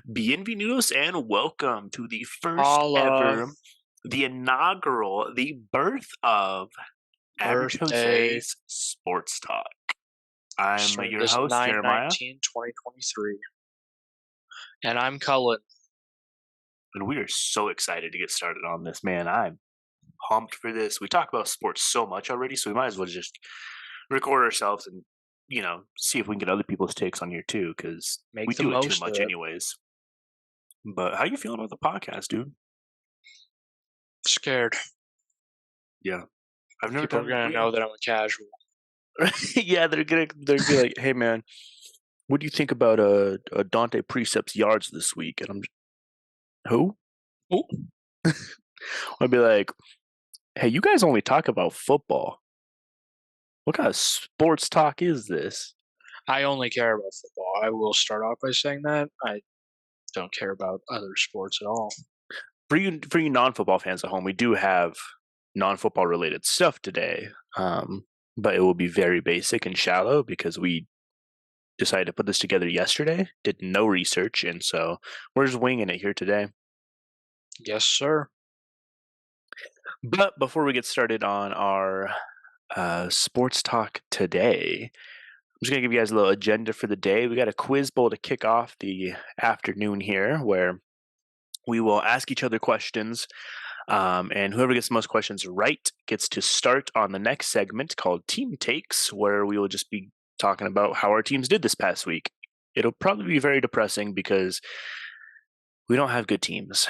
Bienvenidos and welcome to the first Holla, ever, the inaugural, the birth of Average birthday, Jose's Sports Talk. I'm started your this host, Jeremiah, 9/19/2023, and I'm Cullen. and we are so excited to get started on this, man. I'm pumped for this. We talk about sports so much already, so we might as well just record ourselves and, see if we can get other people's takes on here too, because we Make the do it too most of much it. anyways. But how you feeling about the podcast, dude? Scared. Yeah. I've never People are done it. gonna know that I'm a casual. Yeah, they're gonna be like, "Hey, man, what do you think about Dante Precept's yards this week?" And I'm just, who? Ooh, I'd be like, "Hey, you guys only talk about football. What kind of sports talk is this?" I only care about football. I will start off by saying that. I don't care about other sports at all. For you non-football fans at home, we do have non-football related stuff today, but it will be very basic and shallow because we decided to put this together yesterday. Did no research, and so we're just winging it here today. Yes, sir. But before we get started on our sports talk today, I'm just going to give you guys a little agenda for the day. We got a quiz bowl to kick off the afternoon here where we will ask each other questions. And whoever gets the most questions right gets to start on the next segment called Team Takes, where we will just be talking about how our teams did this past week. It'll probably be very depressing because we don't have good teams.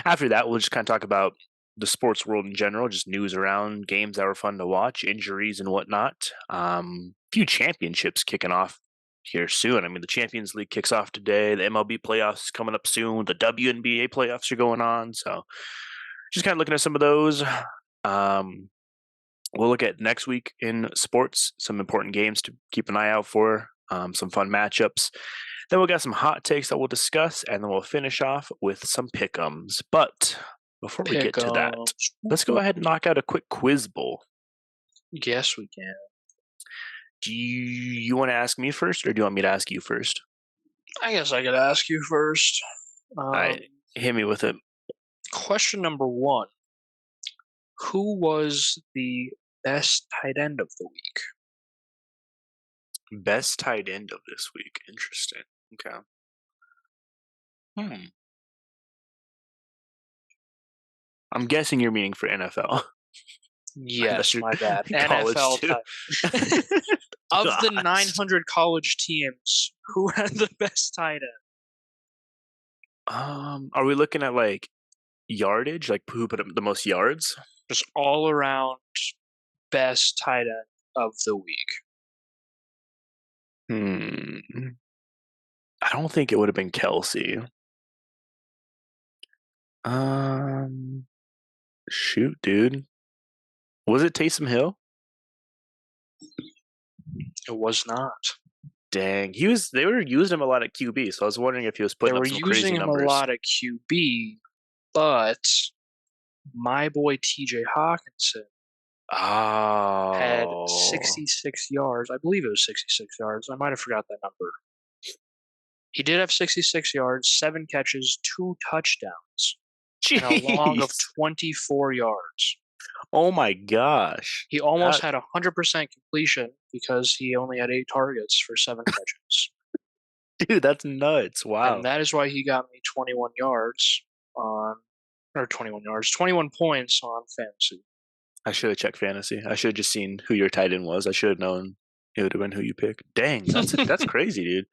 After that, we'll just kind of talk about the sports world in general, just news around games that were fun to watch, injuries and whatnot. Few championships kicking off here soon. I mean, the Champions League kicks off today. The MLB playoffs coming up soon. The WNBA playoffs are going on. So just kind of looking at some of those. We'll look at next week in sports, some important games to keep an eye out for, some fun matchups. Then we'll got some hot takes that we'll discuss, and then we'll finish off with some pick'ems. But before we get Pick to that, 'em. let's go ahead and knock out a quick quiz bowl. Yes, we can. Do you want to ask me first, or do you want me to ask you first? I guess I could ask you first. All right, hit me with it. Question number one. Who was the best tight end of the week? Best tight end of this week. Interesting. Okay. I'm guessing you're meaning for NFL. Yes, That's your my bad. college NFL too. Of the Gosh. 900 college teams, who had the best tight end? Are we looking at like yardage, like who put up the most yards? Just all around best tight end of the week. I don't think it would have been Kelsey. Shoot, dude. Was it Taysom Hill? It was not. Dang, they were using him a lot at QB, so I was wondering if he was They putting were up some crazy using him a numbers. lot at QB, but my boy TJ Hawkinson had Oh, 66 yards. I believe it was 66 yards. I might have forgot that number. He did have 66 yards, 7 catches, 2 touchdowns, and a long of jeez. 24 yards. Oh my gosh. He almost had 100% completion because he only had 8 targets for 7 catches. Dude, that's nuts. Wow. And that is why he got me 21 points on fantasy. I should have checked fantasy. I should have just seen who your tight end was. I should have known it would have been who you picked. Dang, that's crazy, dude.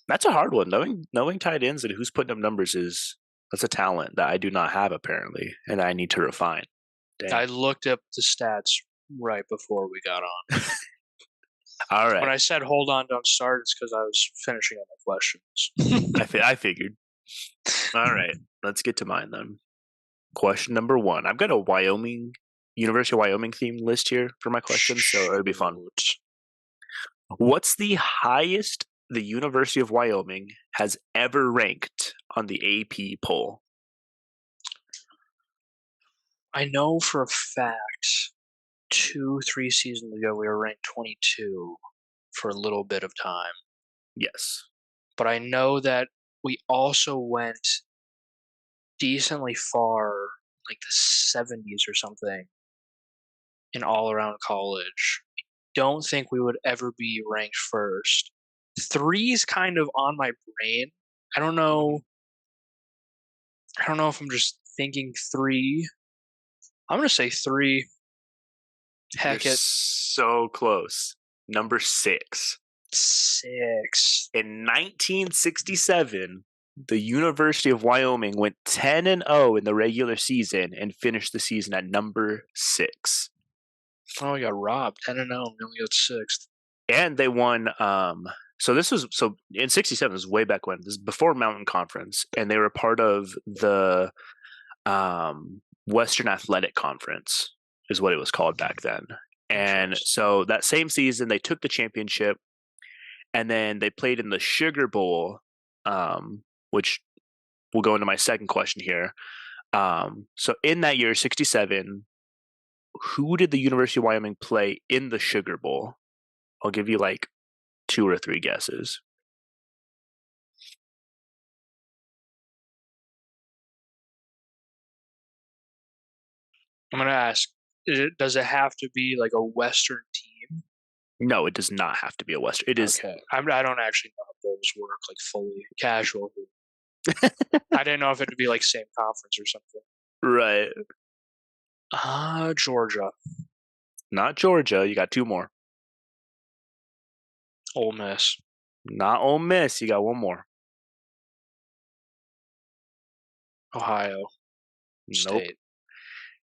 That's a hard one. Knowing tight ends and who's putting up numbers that's a talent that I do not have apparently, and I need to refine. Dang. I looked up the stats right before we got on. All right. When I said hold on, don't start, it's because I was finishing up my questions. I figured. All right, let's get to mine then. Question number 1. I've got a University of Wyoming themed list here for my questions, so it'll be fun. What's the highest the University of Wyoming has ever ranked on the AP poll? I know for a fact 2-3 seasons ago we were ranked 22 for a little bit of time. Yes. but I know that we also went decently far, like the 70s or something, in all around college. Don't think we would ever be ranked first. Three's kind of on my brain. I don't Mhm. know. I don't know if I'm just thinking three. I'm gonna say three. You're Heck it, so close. Number 6. six. In 1967, the University of Wyoming went 10-0 in the regular season and finished the season at number 6. Oh, we got robbed. 10-0. We only got sixth. And they won so in 67 this is way back when. This is before Mountain Conference, and they were part of the Western Athletic Conference is what it was called back then. And Interesting. so that same season they took the championship, and then they played in the Sugar Bowl, which will go into my second question here. So in that year, 67, who did the University of Wyoming play in the Sugar Bowl? I'll give you like 2 or 3 guesses. I'm gonna ask. Does it have to be like a Western team? No, it does not have to be a Western. It is Okay. I don't actually know how those work, like fully casual. I didn't know if it would be like same conference or something. right. Georgia. Not Georgia. You got 2 more. Ole Miss. Not Ole Miss. You got 1 more. Ohio Nope. State.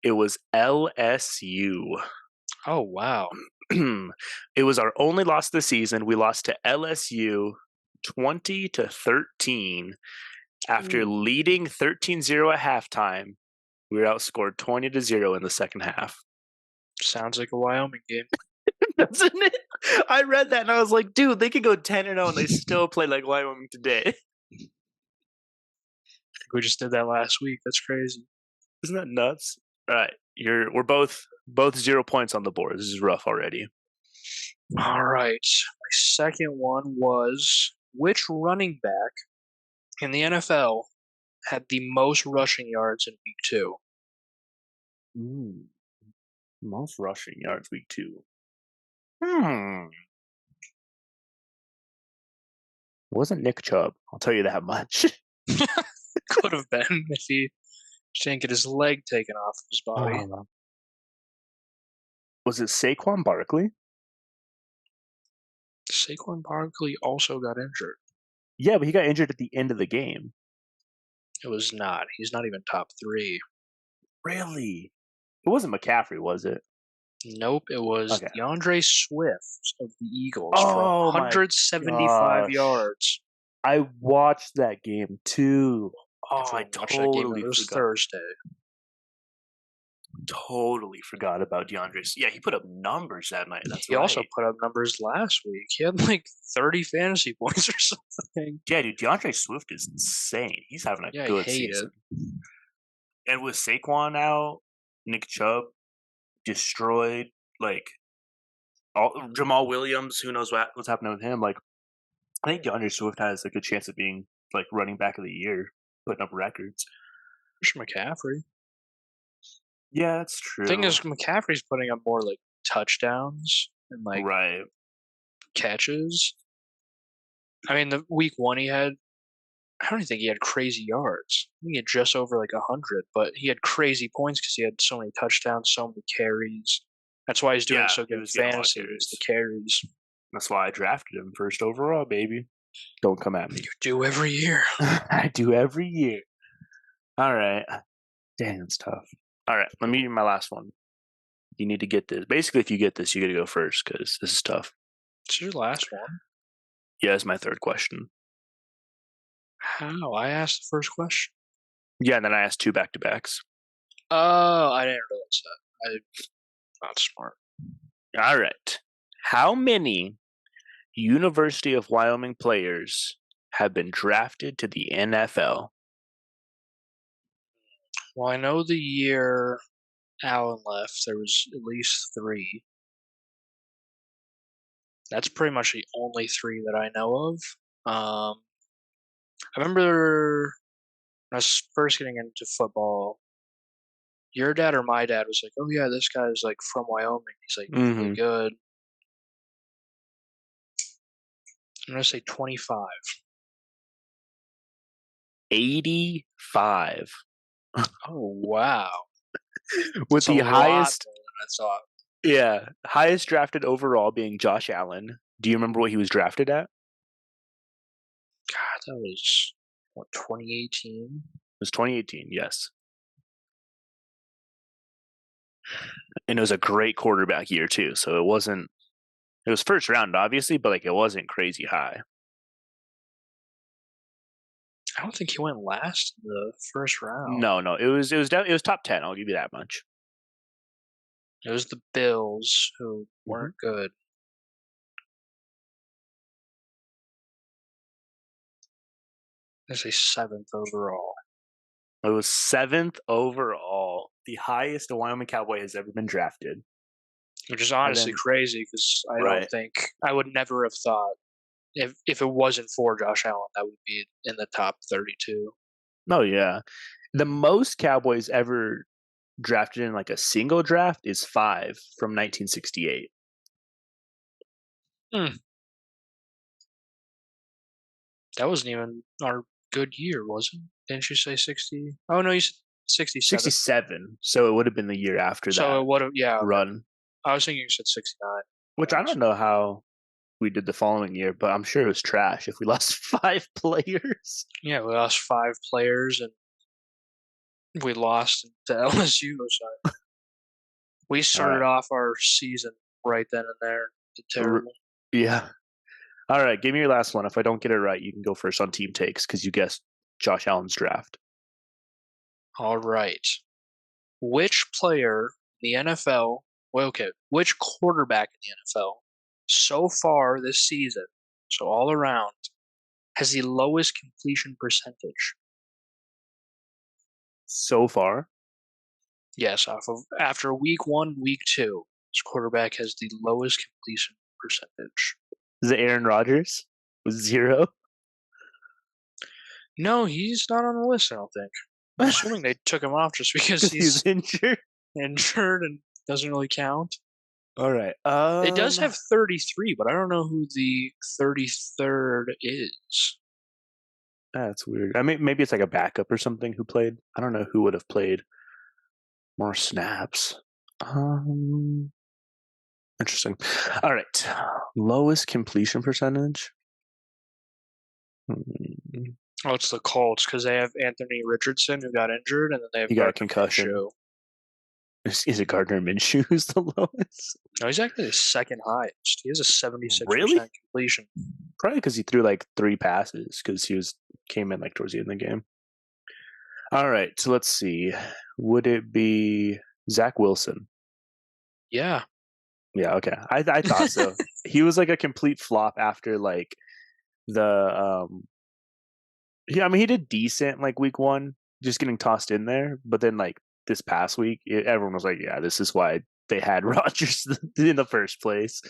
It was LSU. Oh, wow. It was our only loss this season. We lost to LSU 20-13 after Ooh, leading 13-0 at halftime. We were outscored 20-0 in the second half. sounds like a Wyoming game. Doesn't it? I read that and I was like, dude, they could go 10-0 and they still play like Wyoming today. We just did that last week. That's crazy. Isn't that nuts? All right, we're both 0 points on the board. This is rough already. All right. My second one was which running back in the NFL had the most rushing yards in week two? Most rushing yards week 2. Hmm. It wasn't Nick Chubb. I'll tell you that much. Could have been if he didn't get his leg taken off of his body. Um, was it Saquon Barkley? Saquon Barkley also got injured. Yeah, but he got injured at the end of the game. It was not. He's not even top three. Really? It wasn't McCaffrey, was it? Nope, it was Okay. DeAndre Swift of the Eagles for Oh my 175 gosh. yards. I watched that game too. Oh, I Everyone watched that game. totally It was forgot. Thursday. Totally forgot about DeAndre. Yeah, he put up numbers that night. That's He also right. put up numbers last week. He had like 30 fantasy points or something. Yeah, dude, DeAndre Swift is insane. He's having a Yeah, I good hate it. season. And with Saquon out, Nick Chubb destroyed. Like Jamal Williams, who knows what's happening with him? Like I think DeAndre Swift has a good chance of being like running back of the year, putting up records. There's McCaffrey. Yeah, that's Thing true. is, McCaffrey's putting up more like touchdowns and like Right. catches. I mean, the week one he had, I don't even think he had crazy yards. I think he had just over like 100, but he had crazy points because he had so many touchdowns, so many carries. That's why he's doing Yeah, so he good in was getting a lot of fantasy is the carries. carries. That's why I drafted him first overall, baby. Don't come at me. You do every year. I do every year. All right. Dang, that's tough. All right, let me do my last one. You need to get this. Basically, if you get this, you got to go first because this is tough. This is your last one. Yeah, it's my third question. How? I asked the first question. Yeah, and then I asked 2 back-to-backs. Oh, I didn't realize that. I'm not smart. All right. How many University of Wyoming players have been drafted to the NFL? Well, I know the year Allen left, there was at least three. That's pretty much the only three that I know of. I remember when I was first getting into football, your dad or my dad was like, "Oh yeah, this guy's like from Wyoming. He's like really Mm-hmm. good." I'm gonna say 25. 85 Oh wow, with that's a the lot highest, more than I thought. yeah, highest drafted overall being Josh Allen. Do you remember what he was drafted at? It God, that was what 2018. was 2018, yes. And it was a great quarterback year too. So it was first round obviously, but like it wasn't crazy high. I don't think he went last in the first round. No, no, it was top 10. I'll give you that much. It was the Bills who Hmm. weren't good. I say seventh overall, It was seventh overall, the highest a Wyoming Cowboy has ever been drafted. which is And honestly then, crazy because I don't right. think I would never have thought if it wasn't for Josh Allen that would be in the top 32. Oh, yeah. The most Cowboys ever drafted in like a single draft is five from 1968. Hmm, that wasn't even our good year, was it? Didn't you say 60? Oh no, you said 67. 67. So it would have been the year after So that it would have, yeah. Okay. run, I was thinking you said 69. which I don't know how we did the following year, but I'm sure it was trash if we lost five players. Yeah, we lost 5 players and we lost to LSU. So we All started right. off our season right then and there. Did terrible. Yeah. All right. Give me your last one. If I don't get it right, you can go first on team takes because you guessed Josh Allen's draft. All right. Which player in the NFL, well, okay, which quarterback in the NFL so far this season, so all around, has the lowest completion percentage? So far, Yes, off of after week one, week two, this quarterback has the lowest completion percentage. is it Aaron Rodgers with zero? No, he's not on the list, I don't think. I'm assuming they took him off just because Because he was he's injured. injured and doesn't really count. All right. It does have 33, but I don't know who the 33rd is. That's weird. I mean, maybe it's like a backup or something who played. I don't know who would have played more snaps. Um, Interesting. All right. Lowest completion percentage. Hmm. Oh, it's the Colts because they have Anthony Richardson who got injured, and then they have He got a Gardner concussion. Minshew. Is it Gardner Minshew who's the lowest? No, he's actually the second highest. He has a Really? 76% completion. Probably because he threw like three passes because came in like towards the end of the game. All right, so let's see. Would it be Zach Wilson? Yeah. Yeah, okay. I thought so. He was like a complete flop after like the yeah, I mean he did decent like week one, just getting tossed in there, but then like this past week, everyone was like, yeah, this is why they had Rodgers in the first place.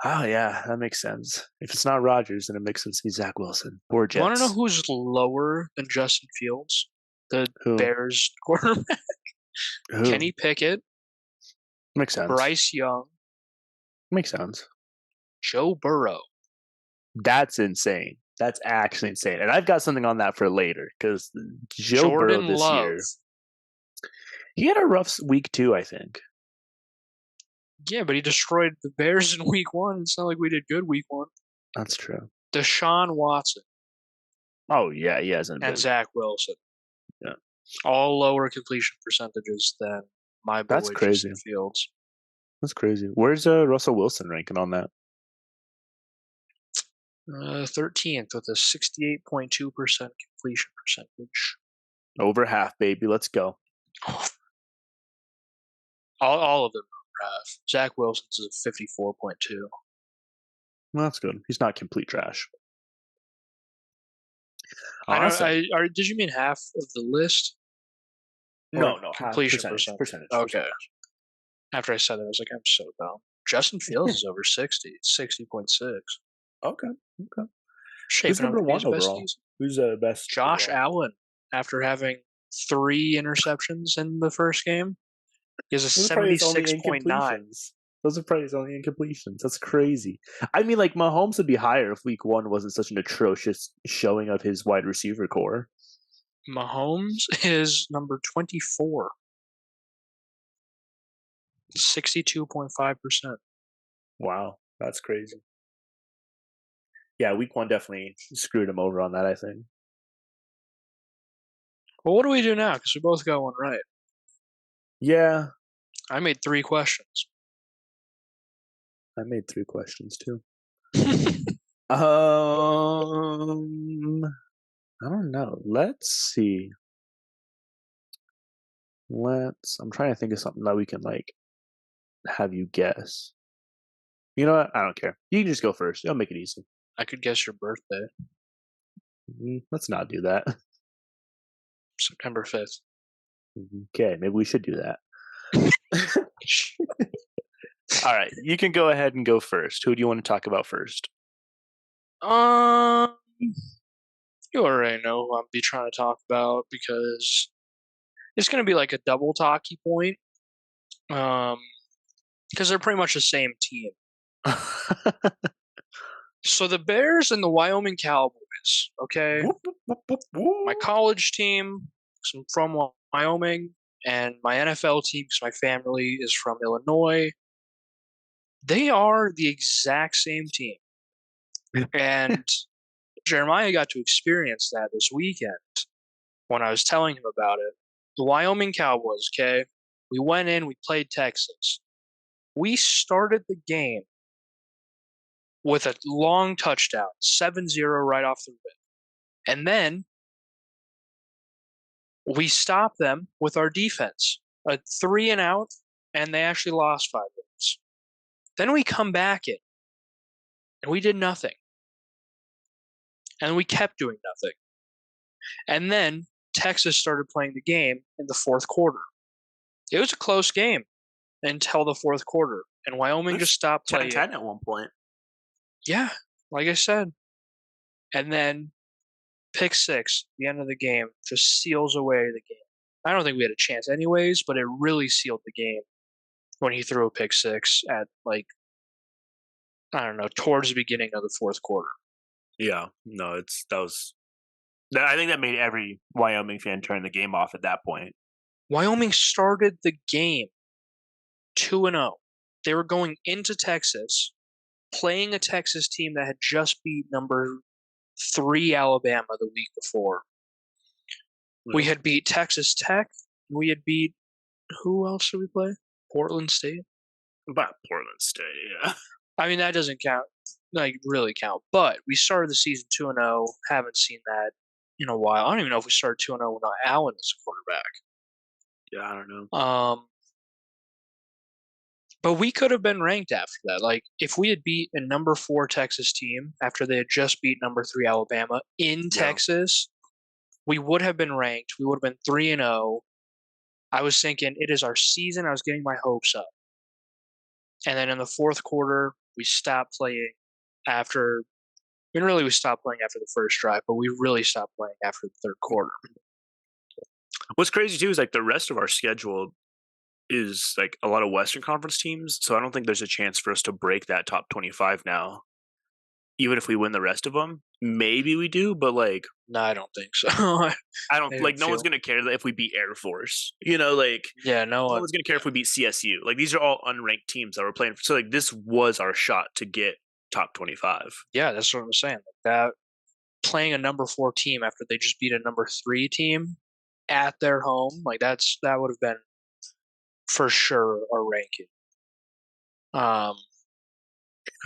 Oh yeah, that makes sense. If it's not Rodgers, then it makes sense to be Zach Wilson or You want to know Jets. who's lower than Justin Fields? The Who? Bears quarterback. Who? Kenny Pickett, Makes sense. Bryce Young, Makes sense. Joe Burrow. That's insane. That's actually insane. And I've got something on that for later because Joe Burrow Jordan this Love. year, he had a rough week too, I think. Yeah, but he destroyed the Bears in week one. It's not like we did good week one. That's true. Deshaun Watson Oh, yeah, he hasn't and been. Zach Wilson. Yeah. All lower completion percentages than my That's boy crazy. Justin Fields. That's crazy. Where's Russell Wilson ranking on that? 13th with a 68.2% completion percentage. Over half, baby. Let's go. All of them have. Zach Wilson's is 54.2. Well, that's good. He's not complete trash. I don't. Awesome. Did you mean half of the list or No, half completion percentage. percent? Percentage. Okay. Percentage. After I said that, I was like, I'm so dumb. Justin Fields is over 60, 60.6. Okay. Okay. Who's Shaping up number to be his one best overall? season. Who's best Josh overall? Allen, after having 3 interceptions in the first game, he has a Those are probably his only 76.9. incompletions. Those are probably his only incompletions. That's crazy. I mean, like Mahomes would be higher if Week 1 wasn't such an atrocious showing of his wide receiver core. Mahomes is number 24, 62.5%. Wow, that's crazy. Yeah, Week 1 definitely screwed him over on that. I think. Well, what do we do now? Because we both got one right. Yeah, I made 3 questions. I made 3 questions too. I I don't know. Let's see. I'm trying to think of something that we can like have you guess. You know what? I don't care. You can just go first. I'll make it easy. could guess your birthday, Let's not do that. September 5th. Okay, maybe we should do that. All right, you can go ahead and go first. Who do you want to talk about first? Um, you already know who I'm be trying to talk about because it's going to be like a double talkie point. Um, because they're pretty much the same team. So the Bears and the Wyoming Cowboys. Okay, my college team, 'cause I'm from Wyoming, and my NFL team, because my family is from Illinois. They are the exact same team, and Jeremiah got to experience that this weekend when I was telling him about it. The Wyoming Cowboys. Okay, we went in, we played Texas. We started the game with a long touchdown, 7-0 right off the rip. And then we stopped them with our defense, a 3-and-out, and they actually lost 5 minutes. Then we come back in, and we did nothing. And we kept doing nothing. And then Texas started playing the game in the fourth quarter. It was a close game until the fourth quarter, and Wyoming just stopped playing. 10-10 at one point. Yeah, like I said. And then pick six, the end of the game, just seals away the game. I don't think we had a chance anyways, but it really sealed the game when he threw a pick six at like I don't know, towards the beginning of the fourth quarter. Yeah, no, I think that made every Wyoming fan turn the game off at that point. Wyoming started the game 2-0. They were going into Texas, playing a Texas team that had just beat number 3 Alabama the week before. We had beat Texas Tech. We had beat who else did we play? Portland State. But Portland State, yeah. I mean that doesn't count, like really count. But we started the season 2-0. Haven't seen that in a while. I don't even know if we started 2-0 without Allen as a quarterback. Yeah, I don't know. But we could have been ranked after that. Like if we had beat a number 4 Texas team after they had just beat number 3 Alabama in Texas, we would have been ranked. We would have been 3-0. I was thinking it is our season. I was getting my hopes up. And then in the fourth quarter, we stopped playing after. I mean, really, we stopped playing after the first drive, but we really stopped playing after the third quarter. What's crazy too is like the rest of our schedule is like a lot of Western Conference teams, so I don't think there's a chance for us to break that top 25 now. Even if we win the rest of them, maybe we do, but like No, I don't think so. I don't like no one's gonna care if we beat Air Force. You know, like Yeah, no one's gonna care if we beat CSU. Like these are all unranked teams that we're playing. So like this was our shot to get top 25. Yeah, that's what I'm saying. Like that playing a number 4 team after they just beat a number 3 team at their home, like that would have been for sure a ranking.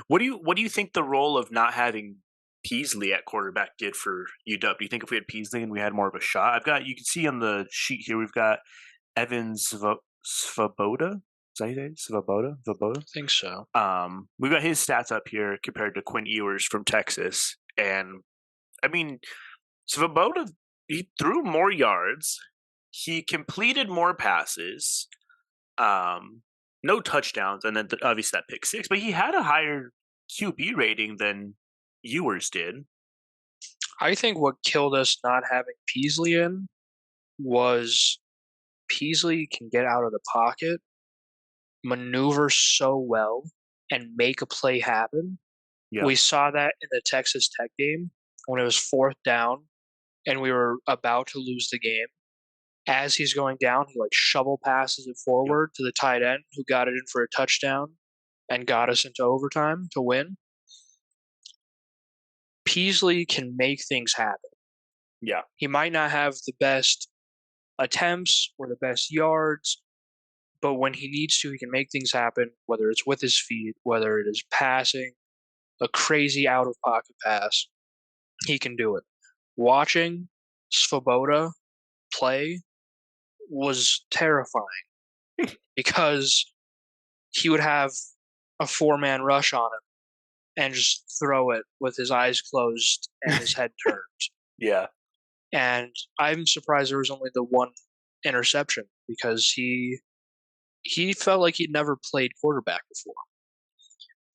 What do you think the role of not having Peasley at quarterback did for UW? Do you think if we had Peasley and we had more of a shot? You can see on the sheet here we've got Evan Svoboda. Is that his name? Svoboda? I think so. We've got his stats up here compared to Quinn Ewers from Texas. And I mean, Svoboda, he threw more yards. He completed more passes. No touchdowns, and then obviously that pick six, but he had a higher QB rating than Ewers did. I think what killed us not having Peasley in was Peasley can get out of the pocket, maneuver so well, and make a play happen. Yeah, We saw that in the Texas Tech game when it was fourth down and we were about to lose the game. As he's going down, he like shovel passes it yep, forward to the tight end who got it in for a touchdown and got us into overtime to win. Peasley can make things happen. yeah, He might not have the best attempts or the best yards, but when he needs to, he can make things happen, whether it's with his feet, whether it is passing, a crazy out of pocket pass. He can do it. Watching Svoboda play was terrifying because he would have a four-man rush on him and just throw it with his eyes closed and his head turned. yeah. And I'm surprised there was only the one interception because he felt like he'd never played quarterback before.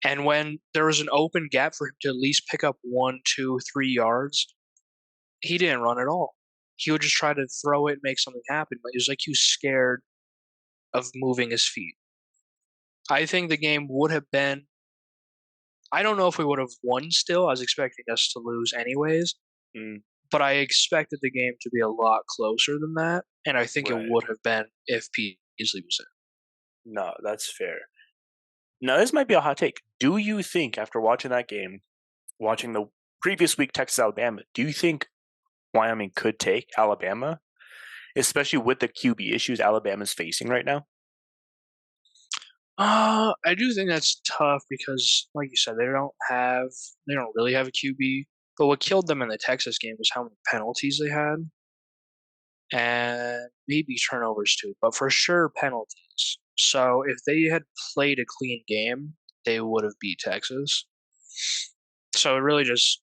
And when there was an open gap for him to at least pick up 1, 2, 3 yards, he didn't run at all. He would just try to throw it and make something happen. But it was like he was scared of moving his feet. I think the game would have been. I don't know if we would have won still. I was expecting us to lose anyways, Mm, but I expected the game to be a lot closer than that. And I think it right. would have been if Beasley was in. No, that's fair. Now, this might be a hot take. Do you think, after watching that game, watching the previous week Texas Alabama, do you think Wyoming could take Alabama, especially with the QB issues Alabama's facing right now? I do think that's tough because, like you said, they don't really have a QB. But what killed them in the Texas game was how many penalties they had, and maybe turnovers too, but for sure penalties. So if they had played a clean game, they would have beat Texas. So it really just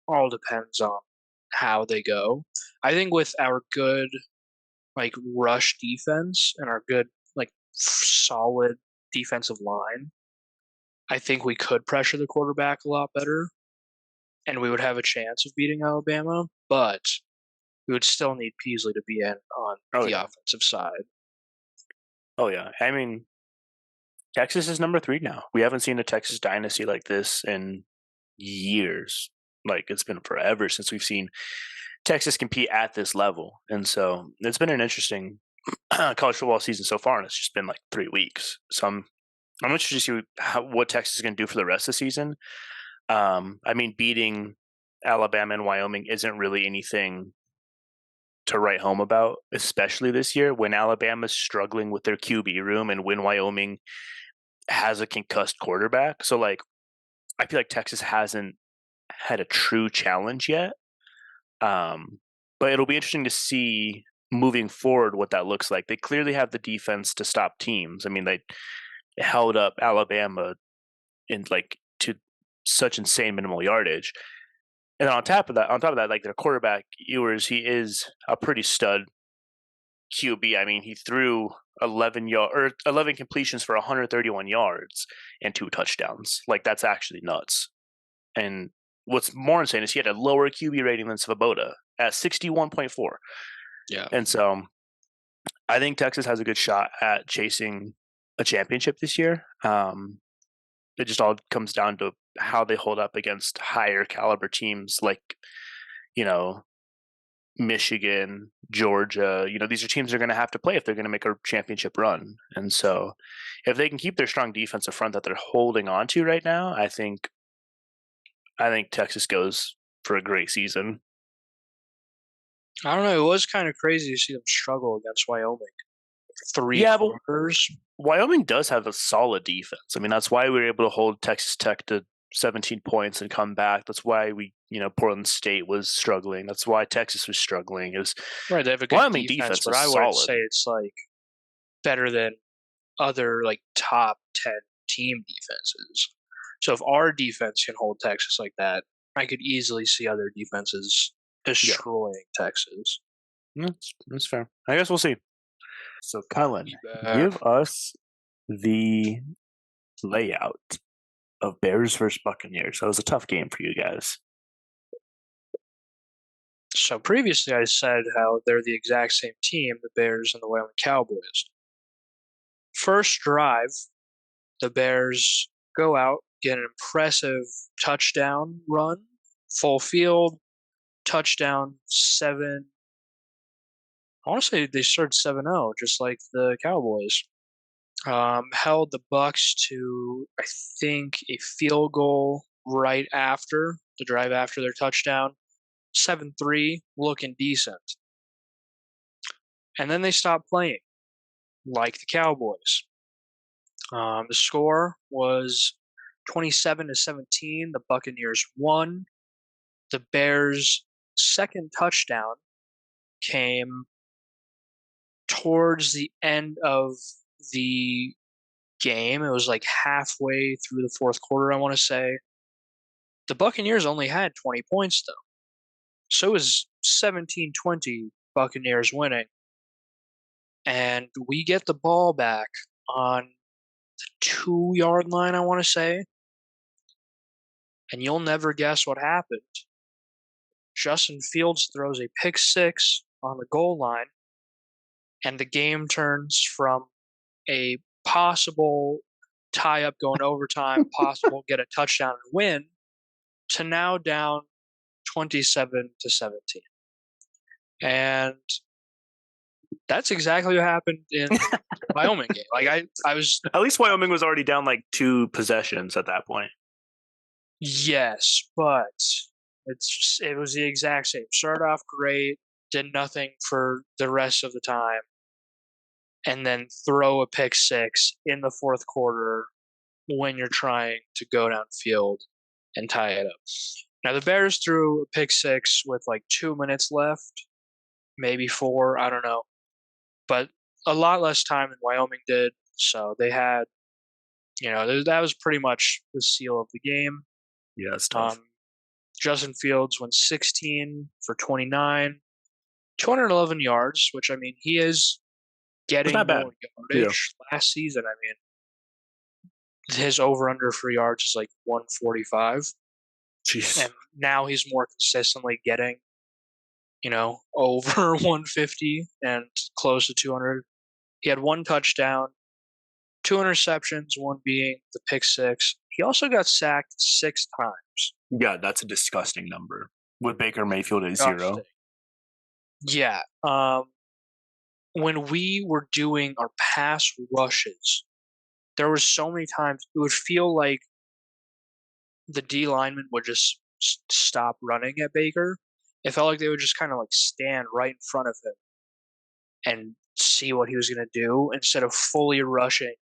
all depends on how they go. I think with our good like rush defense and our good like solid defensive line, I think we could pressure the quarterback a lot better and we would have a chance of beating Alabama, but we would still need Peasley to be in on Oh the yeah, offensive side. oh yeah. I mean, Texas is number 3 now. We haven't seen a Texas dynasty like this in years. Like it's been forever since we've seen Texas compete at this level, and so it's been an interesting college football season so far, and it's just been like 3 weeks. So I'm interested to see what Texas is going to do for the rest of the season. I mean, beating Alabama and Wyoming isn't really anything to write home about, especially this year when Alabama's struggling with their QB room and when Wyoming has a concussed quarterback. So, like, I feel like Texas hasn't had a true challenge yet. Um, but it'll be interesting to see moving forward what that looks like. They clearly have the defense to stop teams. I mean, they held up Alabama in like to such insane minimal yardage. And then on top of that, like their quarterback Ewers, he is a pretty stud QB. I mean, he threw 11 completions for 131 yards and 2 touchdowns. Like that's actually nuts. And what's more insane is he had a lower QB rating than Svoboda at 61.4. Yeah. And so I think Texas has a good shot at chasing a championship this year. It just all comes down to how they hold up against higher caliber teams like, you know, Michigan, Georgia. These are teams they're going to have to play if they're going to make a championship run. And so if they can keep their strong defensive front that they're holding on to right now, I think Texas goes for a great season. I don't know. It was kind of crazy to see them struggle against Wyoming. Three Yeah, but quarters. Wyoming does have a solid defense. I mean, that's why we were able to hold Texas Tech to 17 points and come back. That's why Portland State was struggling. That's why Texas was struggling. Is Right, they have a good Wyoming defense, defense but is I wouldn't solid. say it's like better than other like top 10 team defenses. So if our defense can hold Texas like that, I could easily see other defenses Yeah, destroying Texas. that's fair. I guess we'll see. So, Cullen, Be back. give us the layout of Bears versus Buccaneers. That was a tough game for you guys. So previously I said how they're the exact same team, the Bears and the Wyoming Cowboys. First drive, the Bears go out, get an impressive touchdown run, full field, touchdown, seven. I want to say they started 7-0, just like the Cowboys. Held the Bucks to, I think, a field goal right after the drive after their touchdown. 7-3, looking decent. And then they stopped playing, like the Cowboys. The score was 27-17. The Buccaneers won. The Bears' second touchdown came towards the end of the game. It was like halfway through the fourth quarter, I want to say. The Buccaneers only had 20 points, though. So it was 17-20 Buccaneers winning. And we get the ball back on the 2-yard line, I want to say. And you'll never guess what happened. Justin Fields throws a pick six on the goal line, and the game turns from a possible tie up going overtime, possible get a touchdown and win, to now down 27-17. And that's exactly what happened in the Wyoming game. Like I was At least Wyoming was already down like 2 possessions at that point. yes, but it was the exact same. Started off great, did nothing for the rest of the time, and then throw a pick six in the fourth quarter when you're trying to go downfield and tie it up. Now the Bears threw a pick six with like 2 minutes left, maybe four, I don't know, but a lot less time than Wyoming did. So they had, that was pretty much the seal of the game. Yeah, it's tough. Um, Justin Fields went 16 for 29, 211 yards, which I mean, he is It's getting not bad. more Yeah. yardage. Last season, I mean, his over under for yards is like 145. Jeez. And now he's more consistently getting, over 150 and close to 200. He had one touchdown, two interceptions, one being the pick six. He also got sacked 6 times. Yeah, that's a disgusting number. With Baker Mayfield at Disgusting. 0. Yeah. When we were doing our pass rushes, there were so many times it would feel like the D lineman would just stop running at Baker. It felt like they would just kind of like stand right in front of him and see what he was going to do instead of fully rushing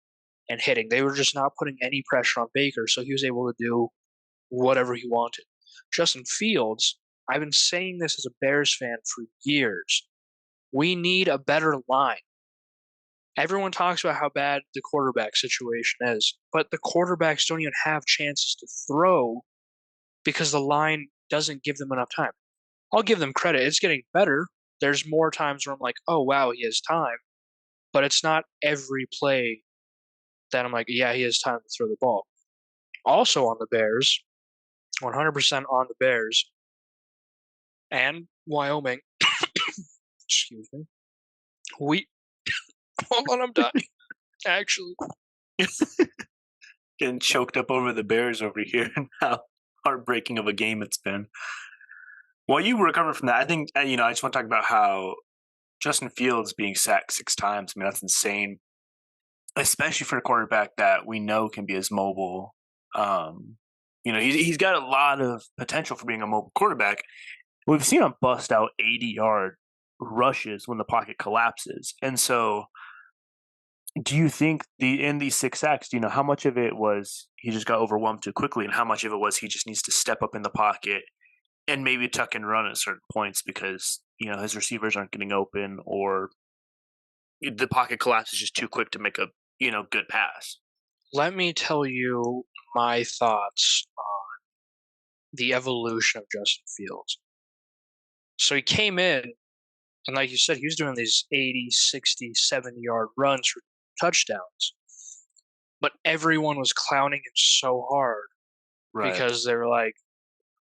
and hitting. They were just not putting any pressure on Baker, so he was able to do whatever he wanted. Justin Fields, I've been saying this as a Bears fan for years. We need a better line. Everyone talks about how bad the quarterback situation is, but the quarterbacks don't even have chances to throw because the line doesn't give them enough time. I'll give them credit. It's getting better. There's more times where I'm like, oh, wow, he has time. But it's not every play that I'm like, yeah, he has time to throw the ball. Also on the Bears, 100% on the Bears and Wyoming. Excuse me. Hold on, I'm dying. Actually, Getting choked up over the Bears over here and how heartbreaking of a game it's been. While you recover from that, I think, I just want to talk about how Justin Fields being sacked 6 times. I mean, that's insane, especially for a quarterback that we know can be as mobile. He's got a lot of potential for being a mobile quarterback. We've seen him bust out 80-yard rushes when the pocket collapses. And so do you think in these 6 sacks, how much of it was he just got overwhelmed too quickly and how much of it was he just needs to step up in the pocket and maybe tuck and run at certain points because, his receivers aren't getting open or the pocket collapse is just too quick to make a, good pass? let me tell you my thoughts on the evolution of Justin Fields. So he came in, and like you said, he was doing these 80, 60, 70-yard runs for touchdowns. But everyone was clowning him so hard Right. because they were like,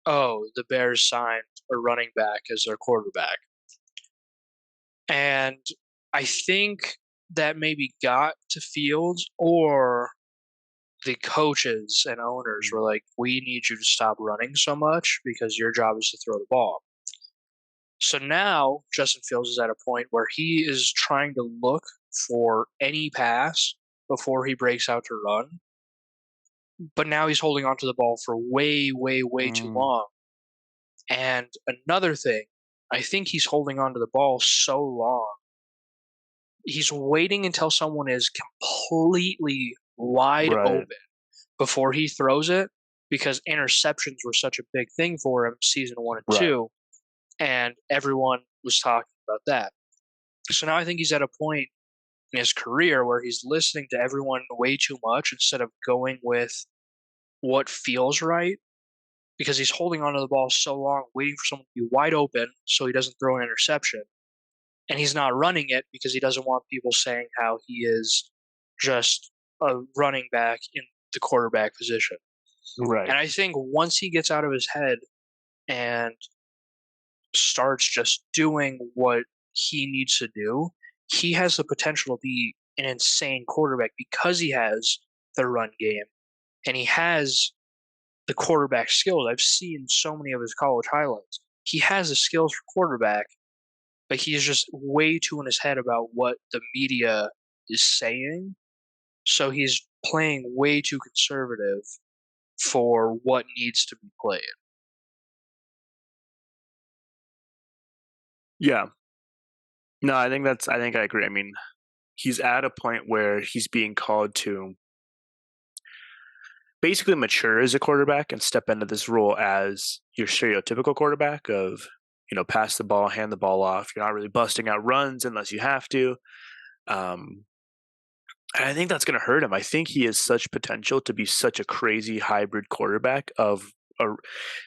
oh, the Bears signed a running back as their quarterback. And I think that maybe got to Fields, or the coaches and owners Mm. were like, "We need you to stop running so much because your job is to throw the ball." So now Justin Fields is at a point where he is trying to look for any pass before he breaks out to run, but now he's holding onto the ball for way, way, way too Mm. long. And another thing, I think he's holding onto the ball so long. He's waiting until someone is completely wide Right. open before he throws it, because interceptions were such a big thing for him season 1 and Right. 2, and everyone was talking about that. So now I think he's at a point in his career where he's listening to everyone way too much instead of going with what feels right, because he's holding onto the ball so long, waiting for someone to be wide open so he doesn't throw an interception. And he's not running it because he doesn't want people saying how he is just a running back in the quarterback position. Right. And I think once he gets out of his head and starts just doing what he needs to do, he has the potential to be an insane quarterback because he has the run game and he has the quarterback skills. I've seen so many of his college highlights. He has the skills for quarterback, but he's just way too in his head about what the media is saying. So he's playing way too conservative for what needs to be played. Yeah. No, I think I agree. I mean, he's at a point where he's being called to basically mature as a quarterback and step into this role as your stereotypical quarterback of, pass the ball, hand the ball off. You're not really busting out runs unless you have to. Um, and I think that's going to hurt him. I think he has such potential to be such a crazy hybrid quarterback of a,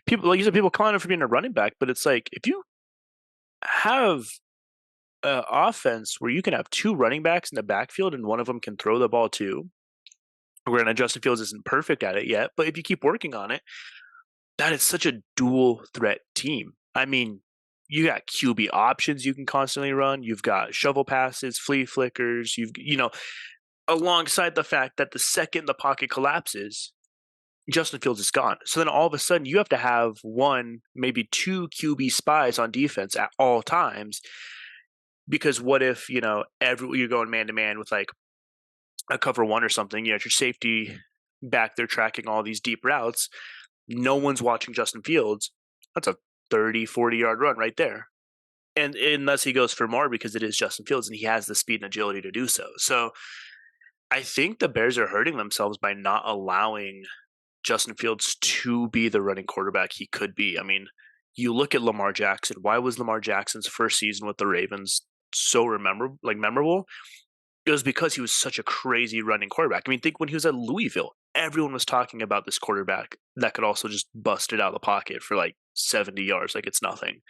people, like you said, people calling him for being a running back, but it's like if you have an offense where you can have two running backs in the backfield and one of them can throw the ball too. Granted, Justin Fields isn't perfect at it yet, but if you keep working on it, that is such a dual threat team. I mean, you got QB options you can constantly run. You've got shovel passes, flea flickers. Alongside the fact that the second the pocket collapses, Justin Fields is gone. So then all of a sudden you have to have one, maybe two QB spies on defense at all times. Because what if, you're going man to man with like a cover one or something, your safety back there tracking all these deep routes. No one's watching Justin Fields. That's a 30, 40-yard run right there. And unless he goes for more because it is Justin Fields and he has the speed and agility to do so. So I think the Bears are hurting themselves by not allowing Justin Fields to be the running quarterback he could be. I mean, you look at Lamar Jackson. Why was Lamar Jackson's first season with the Ravens so memorable? It was because he was such a crazy running quarterback. I mean, think when he was at Louisville, everyone was talking about this quarterback that could also just bust it out of the pocket for like 70 yards, like it's nothing,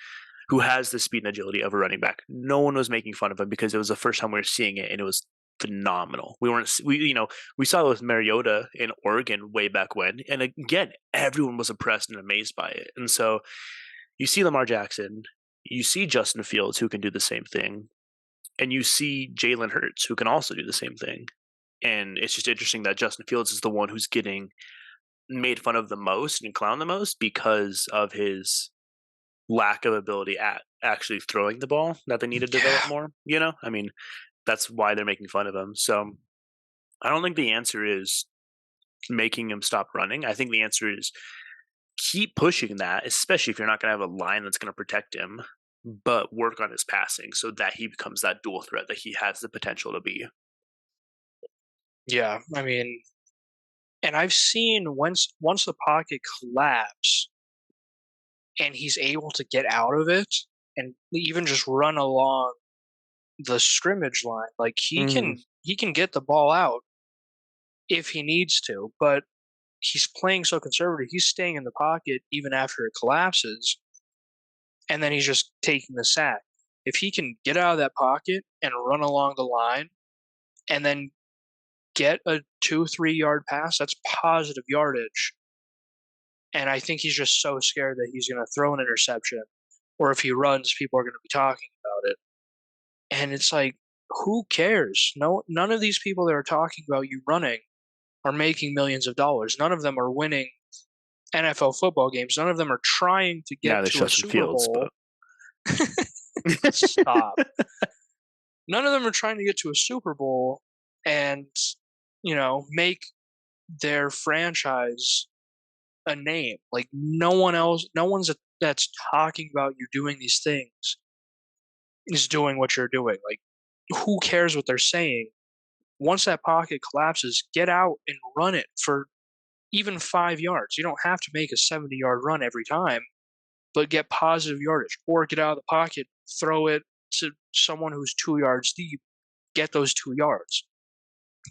who has the speed and agility of a running back. No one was making fun of him because it was the first time we were seeing it and it was phenomenal. We saw it with Mariota in Oregon way back when. And again, everyone was impressed and amazed by it. And so you see Lamar Jackson, you see Justin Fields who can do the same thing, and you see Jalen Hurts who can also do the same thing. And it's just interesting that Justin Fields is the one who's getting made fun of the most and clowned the most because of his lack of ability at actually throwing the ball that they need to develop Yeah. more. I mean, that's why they're making fun of him. So I don't think the answer is making him stop running. I think the answer is keep pushing that, especially if you're not going to have a line that's going to protect him, but work on his passing so that he becomes that dual threat that he has the potential to be. Yeah. I mean, and I've seen once the pocket collapse and he's able to get out of it and even just run along the scrimmage line, like Mm, he can get the ball out if he needs to, but he's playing so conservative. He's staying in the pocket even after it collapses, and then he's just taking the sack. If he can get out of that pocket and run along the line and then get a 2, 3 yard pass, that's positive yardage. And I think he's just so scared that he's going to throw an interception or if he runs, people are going to be talking about it. And it's like, who cares? No, none of these people that are talking about you running are making millions of dollars. None of them are winning NFL football games. None of them are trying to Now get there's to a Justin Super Fields, Bowl. but Stop. None of them are trying to get to a Super Bowl and, make their franchise a name. Like no one's that's talking about you doing these things is doing what you're doing. Like, who cares what they're saying? Once that pocket collapses, get out and run it for even 5 yards. You don't have to make a 70-yard run every time, but get positive yardage or get out of the pocket, throw it to someone who's 2 yards deep, get those 2 yards.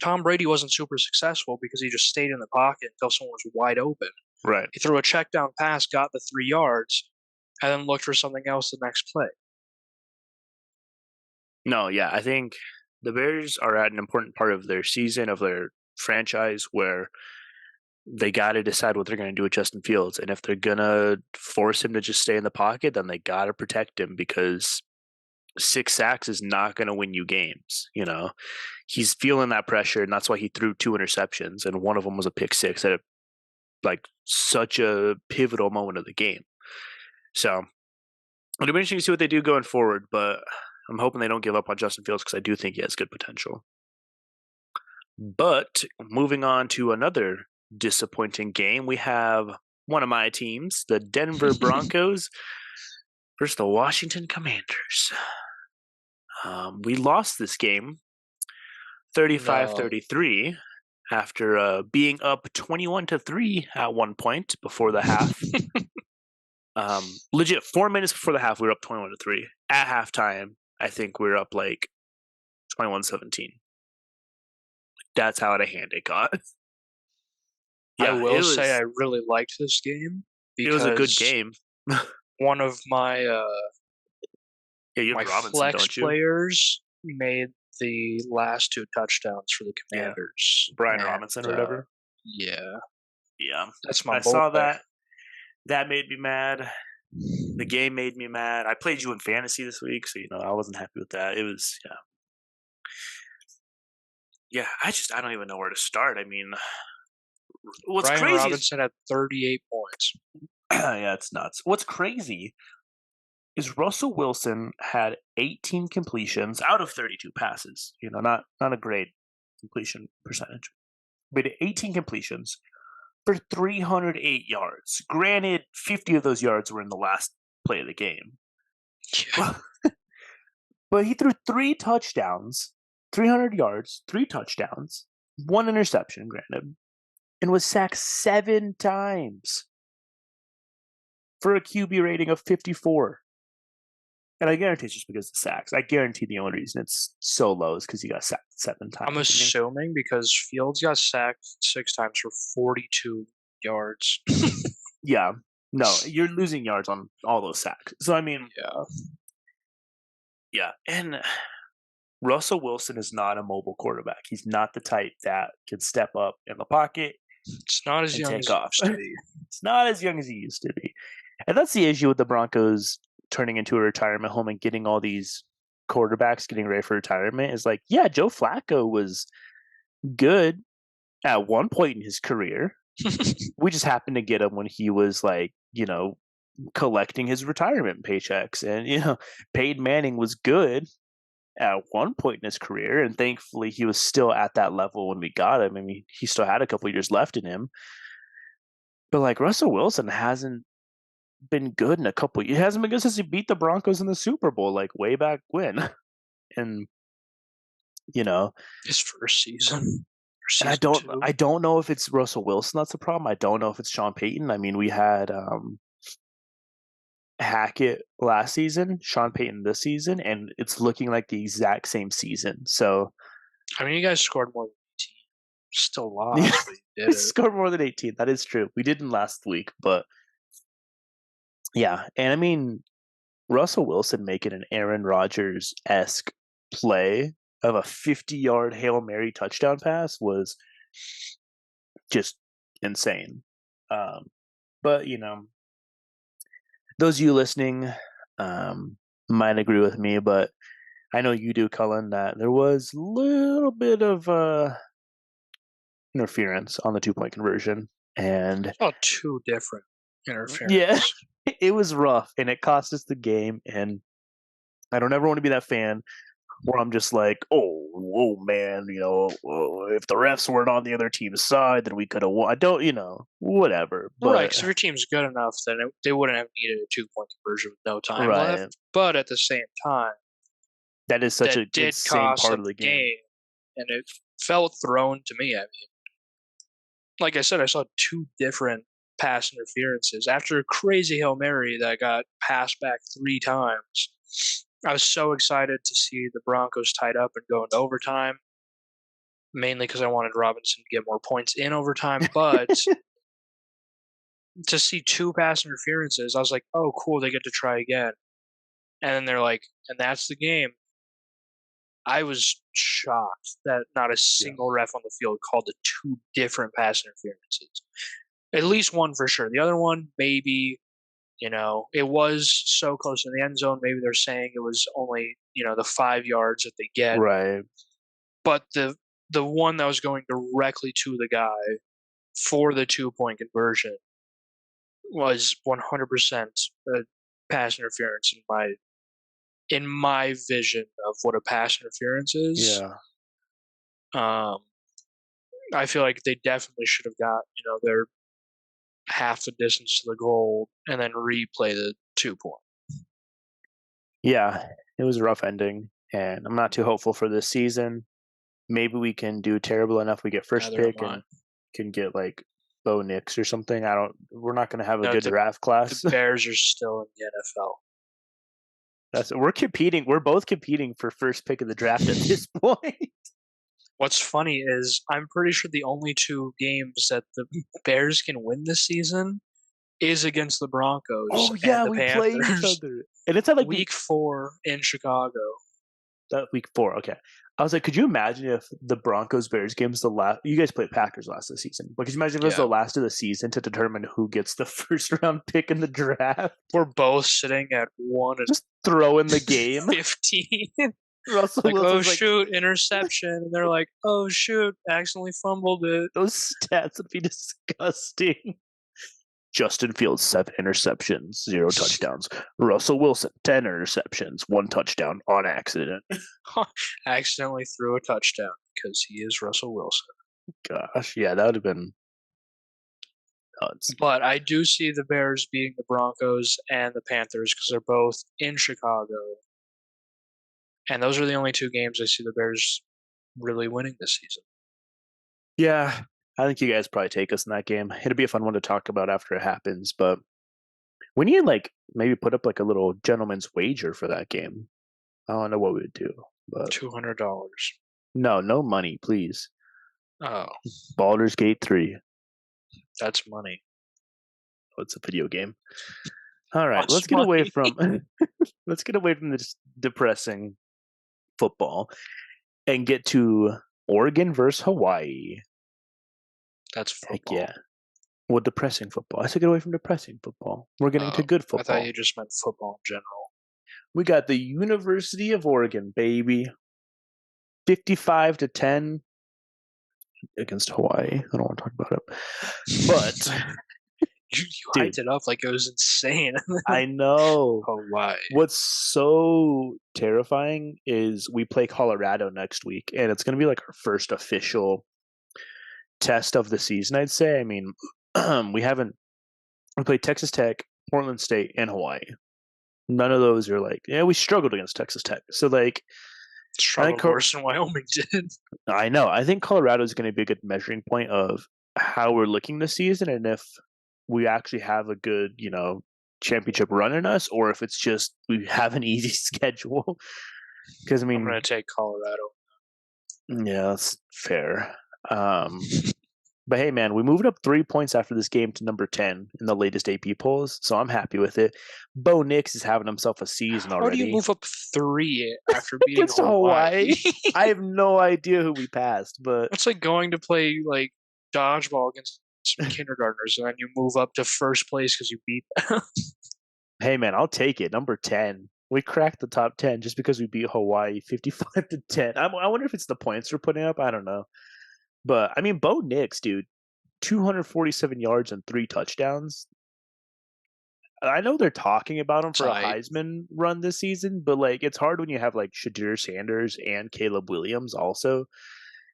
Tom Brady wasn't super successful because he just stayed in the pocket until someone was wide open. right. He threw a check down pass, got the 3 yards, and then looked for something else the next play. No, yeah, I think the Bears are at an important part of their season, of their franchise, where they got to decide what they're going to do with Justin Fields. And if they're going to force him to just stay in the pocket, then they got to protect him, because 6 sacks is not going to win you games. He's feeling that pressure, and that's why he threw 2 interceptions, and one of them was a pick six at such a pivotal moment of the game. So it'll be interesting to see what they do going forward, but I'm hoping they don't give up on Justin Fields, because I do think he has good potential. But moving on to another disappointing game, we have one of my teams, the Denver Broncos, versus the Washington Commanders. We lost this game 35-33 after being up 21-3 at one point before the half. Legit, 4 minutes before the half, we were up 21-3. At halftime, I think we were up 21-17. That's how out of hand it got. I Yeah, will say I really liked this game it was a good because game. one of my Yeah, you my have Robinson, flex don't you? players made the last 2 touchdowns for the Yeah. Commanders. Brian and, Robinson or whatever. Yeah, Yeah. that's my I boy. saw that. That made me mad. The game made me mad. I played you in fantasy this week, so I wasn't happy with that. It was yeah. I don't even know where to start. I mean, what's Brian crazy Robinson had 38 points. yeah, it's nuts. What's crazy is Russell Wilson had 18 completions out of 32 passes. Not a great completion percentage, but 18 completions for 308 yards. Granted, 50 of those yards were in the last play of the game. Yeah. But he threw 3 touchdowns, 300 yards, 3 touchdowns, 1 interception, granted, and was sacked 7 times for a QB rating of 54. And I guarantee it's just because of the sacks. I guarantee the only reason it's so low is because he got sacked 7 times. I'm assuming because Fields got sacked 6 times for 42 yards. Yeah. No, you're losing yards on all those sacks. So, I mean, yeah. And Russell Wilson is not a mobile quarterback. He's not the type that can step up in the pocket. It's not as and young take as off. it used to be. It's not as young as he used to be. And that's the issue with the Broncos turning into a retirement home and getting all these quarterbacks getting ready for retirement. Is yeah, Joe Flacco was good at one point in his career. We just happened to get him when he was collecting his retirement paychecks. And, Peyton Manning was good at one point in his career, and thankfully he was still at that level when we got him. I mean, he still had a couple years left in him. But Russell Wilson hasn't been good in a couple years. He hasn't been good since he beat the Broncos in the Super Bowl, way back when. And his first season. And I don't know if it's Russell Wilson that's the problem. I don't know if it's Sean Payton. I mean, we had Hackett last season, Sean Payton this season, and it's looking like the exact same season. So, I mean, you guys scored more than 18. Still lost, but you did it. Scored more than 18. That is true. We didn't last week, but yeah. And I mean, Russell Wilson making an Aaron Rodgers-esque play of a 50-yard Hail Mary touchdown pass was just insane. But those of you listening, might agree with me, but I know you do, Cullen, that there was a little bit of interference on the 2 point conversion. And Saw two different yeah, interference. it was rough and it cost us the game. And I don't ever want to be that fan where I'm just like, oh man, if the refs weren't on the other team's side, then we could have won. I don't, whatever. Right, But because if your team's good enough, then they wouldn't have needed a 2 point conversion with no time right, left. But at the same time, that is such that an did insane cost part them of the the game. game, and it felt thrown to me. I mean, like I said, I saw two different pass interferences after a crazy Hail Mary that got passed back 3 times. I was so excited to see the Broncos tied up and go into overtime, mainly because I wanted Robinson to get more points in overtime. But to see two pass interferences, I was like, oh, cool, they get to try again. And then they're like, and that's the game. I was shocked that not a Yeah. single ref on the field called the two different pass interferences. At least one for sure. The other one, maybe, it was so close in the end zone. Maybe they're saying it was only, the 5 yards that they get. Right. But the one that was going directly to the guy for the 2 point conversion was 100% a pass interference in my vision of what a pass interference is. Yeah. Um, I feel like they definitely should have got their half the distance to the goal and then replay the 2 point. Yeah. It was a rough ending, and I'm not too hopeful for this season. Maybe we can do terrible enough we get first Neither am pick I. and can get like Bo Nix or something. We're not going to have a No, good draft the class. Bears are still in the NFL. We're both competing for first pick of the draft at this point. What's funny is I'm pretty sure the only two games that the Bears can win this season is against the Broncos Oh and yeah, the we play each Panthers. other. And it's at like Week 4 in Chicago. that week 4. Okay. I was like, could you imagine if the Broncos Bears game was the last? You guys played Packers last of the season, but could you imagine if it was Yeah. the last of the season to determine who gets the first round pick in the draft? We're both sitting at 1 and Just throw in the game. 15. Russell Like, oh Wilson's like, shoot, interception. And they're like, oh shoot, accidentally fumbled it. those stats would be disgusting. Justin Fields, 7 interceptions, 0 touchdowns. Russell Wilson, 10 interceptions, 1 touchdown on accident. Accidentally threw a touchdown because he is Russell Wilson. Gosh, yeah, that would have been nuts. But I do see the Bears beating the Broncos and the Panthers because they're both in Chicago. And those are the only two games I see the Bears really winning this season. Yeah, I think you guys probably take us in that game. It'll be a fun one to talk about after it happens, but we need like maybe put up like a little gentleman's wager for that game. I don't know what we would do, but $200. no money, please. Oh, Baldur's Gate 3. that's money. Oh, it's a video game. All right, That's let's get money. away from this depressing football and get to Oregon versus Hawaii. That's Heck football. yeah. Well, depressing football. I said get away from depressing football. We're getting to good I football. thought you just meant football in general. We got the University of Oregon, baby. 55-10 against Hawaii. I don't want to talk about it. But You dude, hyped it up like it was insane. I know. Hawaii. What's so terrifying is we play Colorado next week, and it's going to be like our first official test of the season, I'd say. I mean, we played Texas Tech, Portland State, and Hawaii. None of those are like, yeah, we struggled against Texas Tech. So like, Struggled worse than Wyoming did. I know. I think Colorado is going to be a good measuring point of how we're looking this season, and if we actually have a good, championship run in us, or if it's just we have an easy schedule. Because I mean, I'm going to take Colorado. yeah, that's fair. But hey, man, we moved up 3 points after this game to number 10 in the latest AP polls, so I'm happy with it. Bo Nix is having himself a season already. How do you move up 3 after beating against Hawaii? I have no idea who we passed, but It's like going to play like dodgeball against some kindergartners, and then you move up to first place because you beat them. Hey man, I'll take it. Number 10. We cracked the top 10 just because we beat Hawaii 55-10. I wonder if it's the points we're putting up. I don't know. But I mean, Bo Nix, dude, 247 yards and 3 touchdowns. I know they're talking about him for a Tight. Heisman run this season, but like it's hard when you have like Shadir Sanders and Caleb Williams also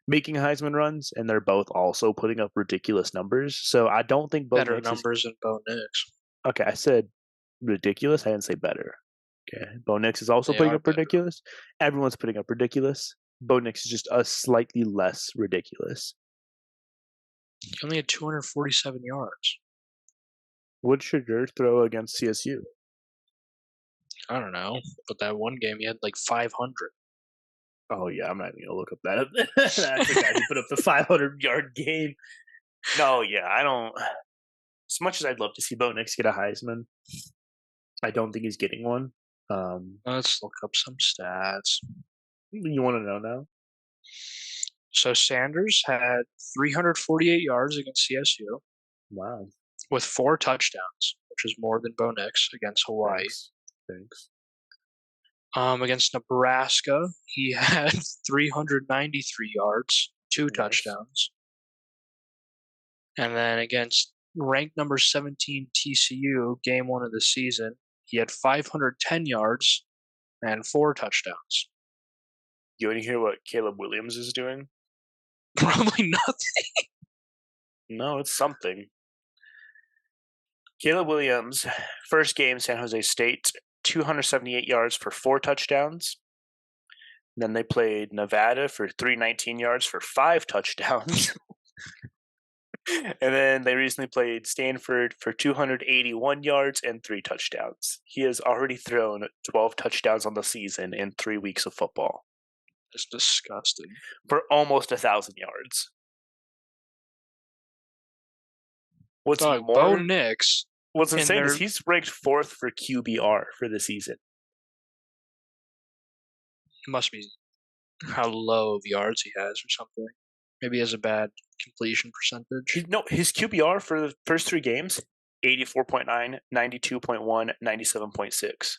making Heisman runs, and they're both also putting up ridiculous numbers. So I don't think Bo Better Nix is numbers than Bo Nix. okay. I said ridiculous. I didn't say better. Okay, Bo Nix is also They putting are up better. ridiculous. Everyone's putting up ridiculous. Bo Nix is just a slightly less ridiculous. He only had 247 yards. What should your throw against CSU? I don't know, but that one game he had like 500. Oh yeah, I'm not even gonna look up that. I forgot he put up the 500-yard game. No, yeah, I don't. As much as I'd love to see Bo Nix get a Heisman, I don't think he's getting one. Let's look up some stats. You want to know now? So Sanders had 348 yards against CSU Wow, with 4 touchdowns, which is more than Bo Nix against Hawaii. thanks. Against Nebraska, he had 393 yards, two Nice. touchdowns. And then against ranked number 17 TCU, game one of the season, he had 510 yards and 4 touchdowns. You want to hear what Caleb Williams is doing? Probably nothing. No, it's something. Caleb Williams, first game, San Jose State, 278 yards for 4 touchdowns. Then they played Nevada for 319 yards for 5 touchdowns. And then they recently played Stanford for 281 yards and 3 touchdowns. He has already thrown 12 touchdowns on the season in 3 weeks of football It's disgusting. for almost 1,000 yards. What's Dog, Bo more, Nix what's in insane is their he's ranked 4th for QBR for the season. must be how low of yards he has or something. Maybe he has a bad completion percentage. No, his QBR for the first 3 games, 84.9, 92.1, 97.6.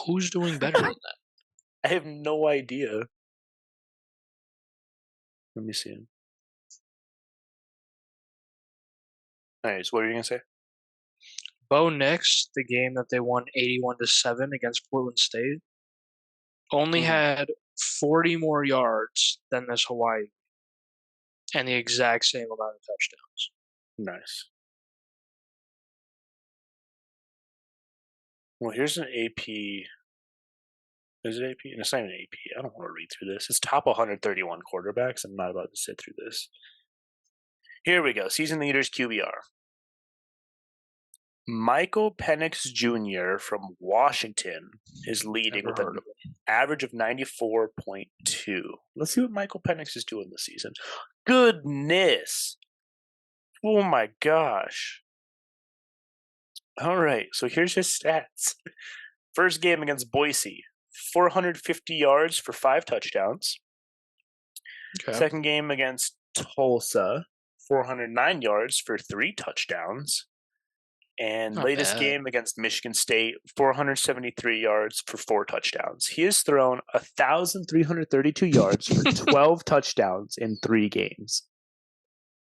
Who's doing better than that? I have no idea. Let me see. Anyways, what are you gonna say? Bo Nix, the game that they won 81-7 against Portland State, only Mm-hmm. had 40 more yards than this Hawaii and the exact same amount of touchdowns. Nice. Well, here's an AP. Is it AP? And it's not even AP. I don't want to read through this. It's top 131 quarterbacks. I'm not about to sit through this. Here we go. Season leaders QBR. Michael Penix Jr. from Washington is leading Never with heard an of him. average of 94.2. Let's see what Michael Penix is doing this season. Goodness. Oh my gosh. All right. So here's his stats. First game against Boise, 450 yards for 5 touchdowns. Okay. Second game against Tulsa, 409 yards for 3 touchdowns. And Not latest bad. game against Michigan State, 473 yards for 4 touchdowns. He has thrown 1,332 yards for 12 touchdowns in 3 games.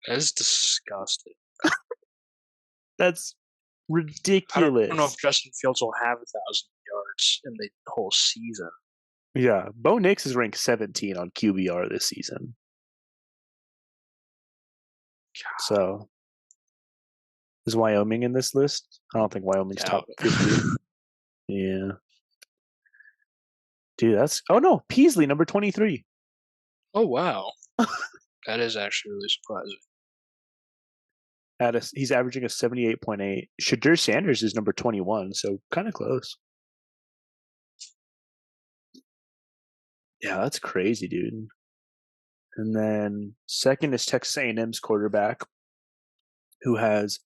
That is disgusting. That's I ridiculous. don't know if Justin Fields will have 1,000 yards in the whole season. Yeah, Bo Nix is ranked 17 on QBR this season. God. So, is Wyoming in this list? I don't think Wyoming's top 50. Yeah. Dude, that's... Oh, no. Peasley, number 23. Oh, wow. That is actually really surprising. He's averaging a 78.8. Shadir Sanders is number 21, so kind of close. Yeah, that's crazy, dude. And then second is Texas A&M's quarterback, who has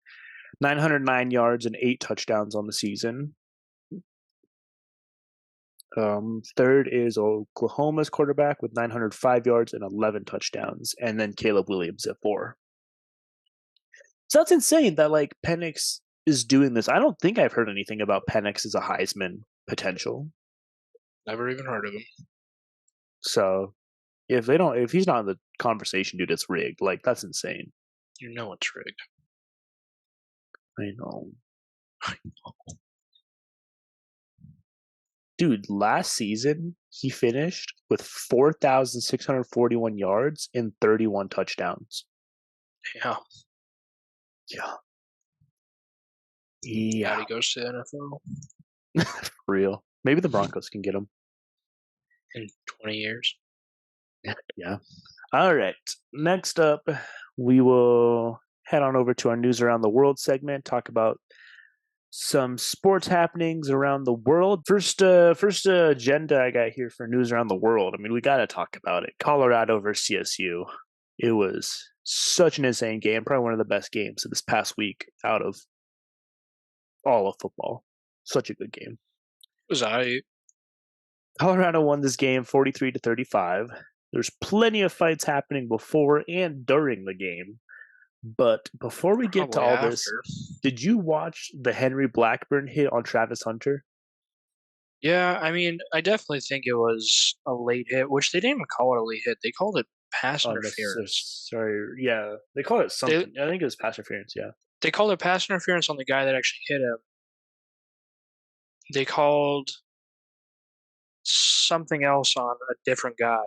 909 yards and 8 touchdowns on the season. Third is Oklahoma's quarterback with 905 yards and 11 touchdowns, and then Caleb Williams at 4. So that's insane that like Penix is doing this. I don't think I've heard anything about Penix as a Heisman potential. Never even heard of him. So if he's not in the conversation, dude, it's rigged. Like that's insane. You know it's rigged. I know. Dude, last season he finished with 4,641 yards and 31 touchdowns. Yeah. Yeah. Glad Yeah. he goes to the NFL For real. Maybe the Broncos can get him. in 20 years. Yeah. All right. Next up, we will head on over to our news around the world segment, talk about some sports happenings around the world. First agenda I got here for news around the world. I mean, we got to talk about it. Colorado versus CSU. It was such an insane game, probably one of the best games of this past week out of all of football. Such a good game. Was I Colorado won this game 43-35. There's plenty of fights happening before and during the game. But before we get to probably all this, after? did you watch the Henry Blackburn hit on Travis Hunter? Yeah, I mean, I definitely think it was a late hit, which they didn't even call it a late hit. They called it pass interference. Sorry, yeah, they call it They something. I think it was pass interference. Yeah, they called it pass interference on the guy that actually hit him. They called something else on a different guy.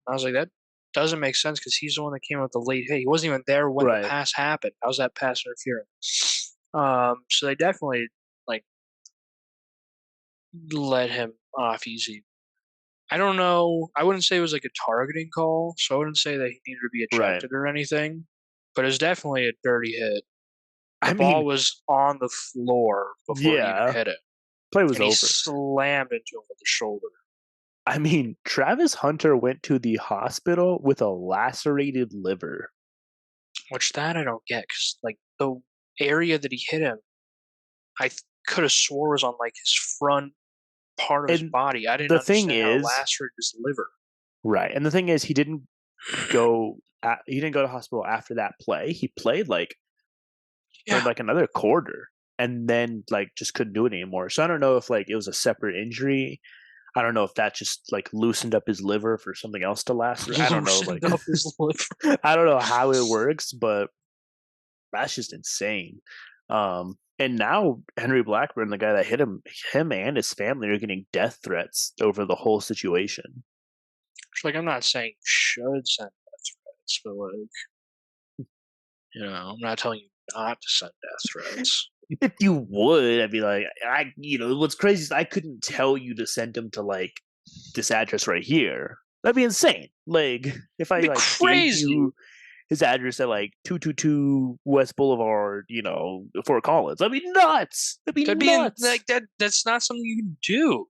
I was like, that doesn't make sense because he's the one that came up with the late hit. He wasn't even there when the right. pass happened. How's that pass interference? So they definitely like let him off easy. I don't know. I wouldn't say it was like a targeting call, so I wouldn't say that he needed to be Right. ejected or anything. But it was definitely a dirty hit. The I ball mean, was on the floor before he even yeah, hit it, play was and he over. slammed into him with the shoulder. I mean, Travis Hunter went to the hospital with a lacerated liver. Which that I don't get, because like the area that he hit him, I could have swore was on like his front part of his And body. I didn't the thing understand how it is, lacerated his liver. right. And the thing is, he didn't go to hospital after that play. He played like for Yeah, like another quarter and then like just couldn't do it anymore. So I don't know if like it was a separate injury. I don't know if that just like loosened up his liver for something else to last. I don't know. loosened Like up his liver. I don't know how it works, but that's just insane. And now Henry Blackburn, the guy that hit him and his family are getting death threats over the whole situation. Like I'm not saying you should send death threats, but like I'm not telling you not to send death threats. If you would, I'd be like, what's crazy is I couldn't tell you to send him to like this address right here. That'd be insane. Like if I It'd be like gave crazy. you his address at like 222 West Boulevard, Fort Collins. That'd be nuts. That'd be That'd be nuts. like that. That's not something you can do.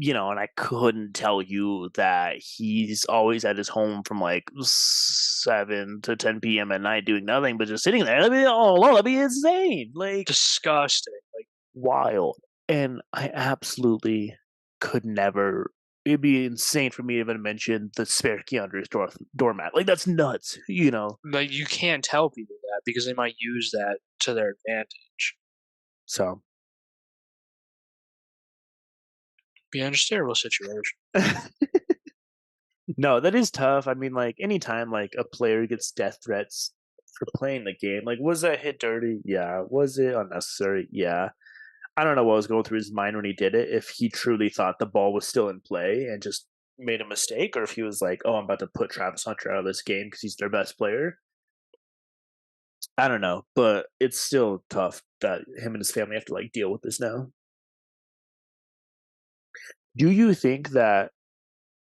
And I couldn't tell you that he's always at his home from like 7 to 10 p.m. at night doing nothing but just sitting there. That'd be insane. Like Disgusting. Like wild. And I absolutely could never. It'd be insane for me to even mention the spare key under his doormat. Like that's nuts. like you can't tell people that because they might use that to their advantage. So Be an understandable situation. no, that is tough. I mean, like anytime like a player gets death threats for playing the game, like was that hit dirty? Yeah. Was it unnecessary? Yeah. I don't know what was going through his mind when he did it. If he truly thought the ball was still in play and just made a mistake, or if he was like, "Oh, I'm about to put Travis Hunter out of this game because he's their best player." I don't know, but it's still tough that him and his family have to like deal with this now. Do you think that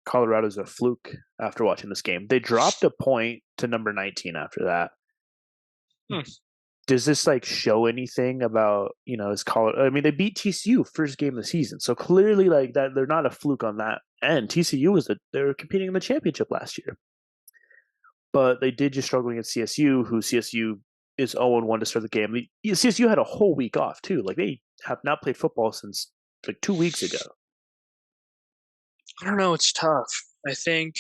Colorado's a fluke after watching this game? They dropped a point to number 19 after that. Hmm. Does this like show anything about his college? I mean, they beat TCU first game of the season, so clearly like that they're not a fluke on that end. TCU they were competing in the championship last year, but they did just struggle against CSU, who CSU is 0-1 to start the game. CSU had a whole week off too. Like they have not played football since like 2 weeks ago. I don't know. It's tough. I think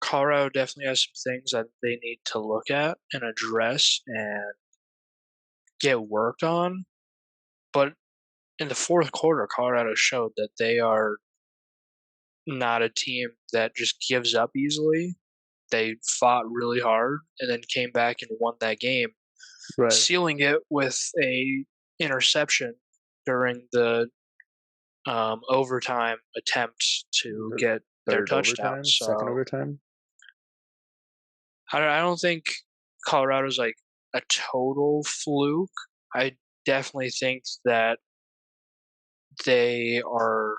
Colorado definitely has some things that they need to look at and address and get worked on. But in the fourth quarter, Colorado showed that they are not a team that just gives up easily. They fought really hard and then came back and won that game, Right. sealing it with a interception during the overtime attempt to The get their third touchdown. overtime, second So overtime. I don't think Colorado's like a total fluke. I definitely think that they are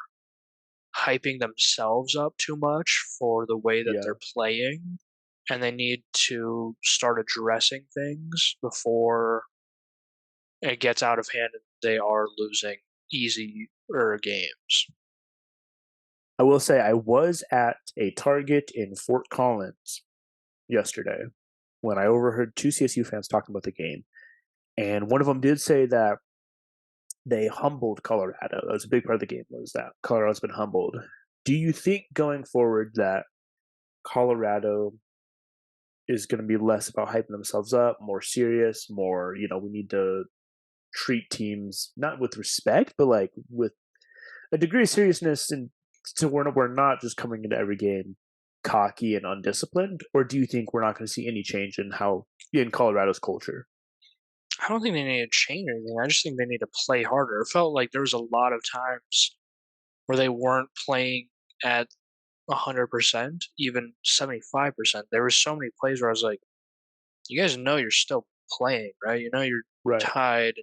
hyping themselves up too much for the way that Yeah. they're playing, and they need to start addressing things before it gets out of hand and they are losing easier games. I will say I was at a Target in Fort Collins yesterday when I overheard two CSU fans talking about the game, and one of them did say that they humbled Colorado. That was a big part of the game, was that Colorado's been humbled. Do you think going forward that Colorado is going to be less about hyping themselves up, more serious, more, we need to treat teams not with respect, but like with a degree of seriousness, and so we're not just coming into every game cocky and undisciplined? Or do you think we're not going to see any change in Colorado's culture? I don't think they need to change anything. I just think they need to play harder. It felt like there was a lot of times where they weren't playing at 100%, even 75%. There were so many plays where I was like, you guys know you're still playing, right? You know you're Right. tied.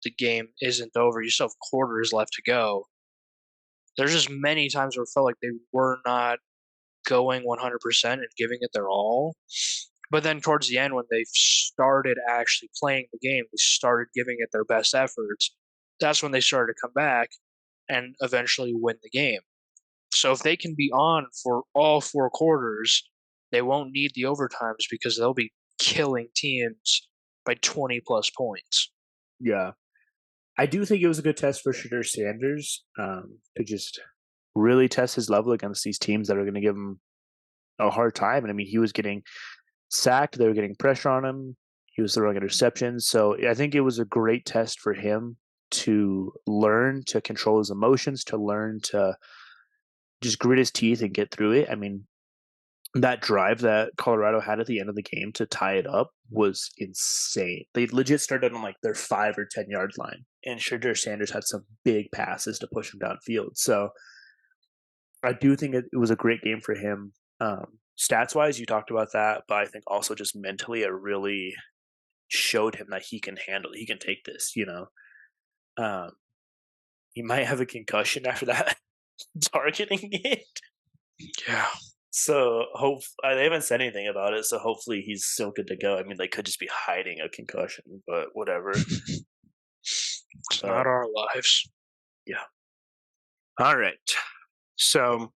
The game isn't over. You still have quarters left to go. There's just many times where it felt like they were not going 100% and giving it their all. But then towards the end, when they started actually playing the game, they started giving it their best efforts. That's when they started to come back and eventually win the game. So if they can be on for all four quarters, they won't need the overtimes because they'll be killing teams by 20 plus points. Yeah. I do think it was a good test for Shadur Sanders to just really test his level against these teams that are going to give him a hard time. And I mean, he was getting sacked, they were getting pressure on him, he was throwing interceptions. So I think it was a great test for him to learn to control his emotions, to learn to just grit his teeth and get through it. I mean, that drive that Colorado had at the end of the game to tie it up was insane. They legit started on like their 5 or 10 yard line, and Shadur Sanders had some big passes to push him downfield. So I do think it was a great game for him. Stats wise, you talked about that, but I think also just mentally, it really showed him that he can handle it. He can take this. Um, he might have a concussion after that targeting it. Yeah. So they haven't said anything about it. So hopefully he's still good to go. I mean, they could just be hiding a concussion, but whatever. It's But not our lives. yeah. All right. So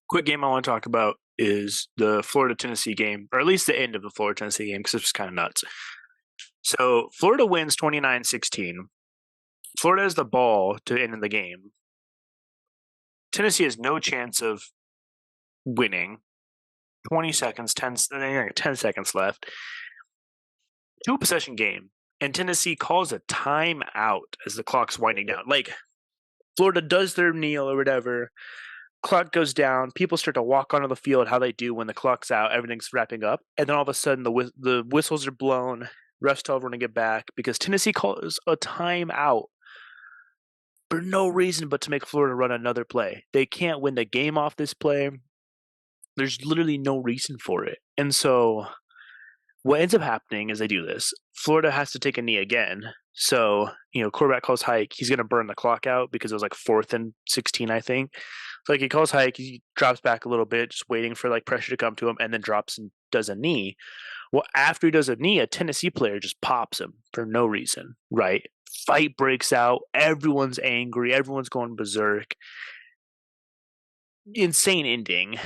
quick game I want to talk about is the Florida Tennessee game, or at least the end of the Florida Tennessee game, because it was kind of nuts. So Florida wins 29-16. Florida has the ball to end the game. Tennessee has no chance of winning. 20 seconds, 10 seconds left. Two possession game. And Tennessee calls a timeout as the clock's winding down. Like, Florida does their kneel or whatever. Clock goes down. People start to walk onto the field how they do when the clock's out. Everything's wrapping up. And then all of a sudden, the whistles are blown. Refs tell everyone to get back because Tennessee calls a timeout for no reason but to make Florida run another play. They can't win the game off this play. There's literally no reason for it. And so what ends up happening is they do this. Florida has to take a knee again. So, quarterback calls hike. He's going to burn the clock out because it was like 4th and 16, I think. So, like, he calls hike. He drops back a little bit, just waiting for like pressure to come to him, and then drops and does a knee. Well, after he does a knee, a Tennessee player just pops him for no reason, right? Fight breaks out. Everyone's angry. Everyone's going berserk. Insane ending.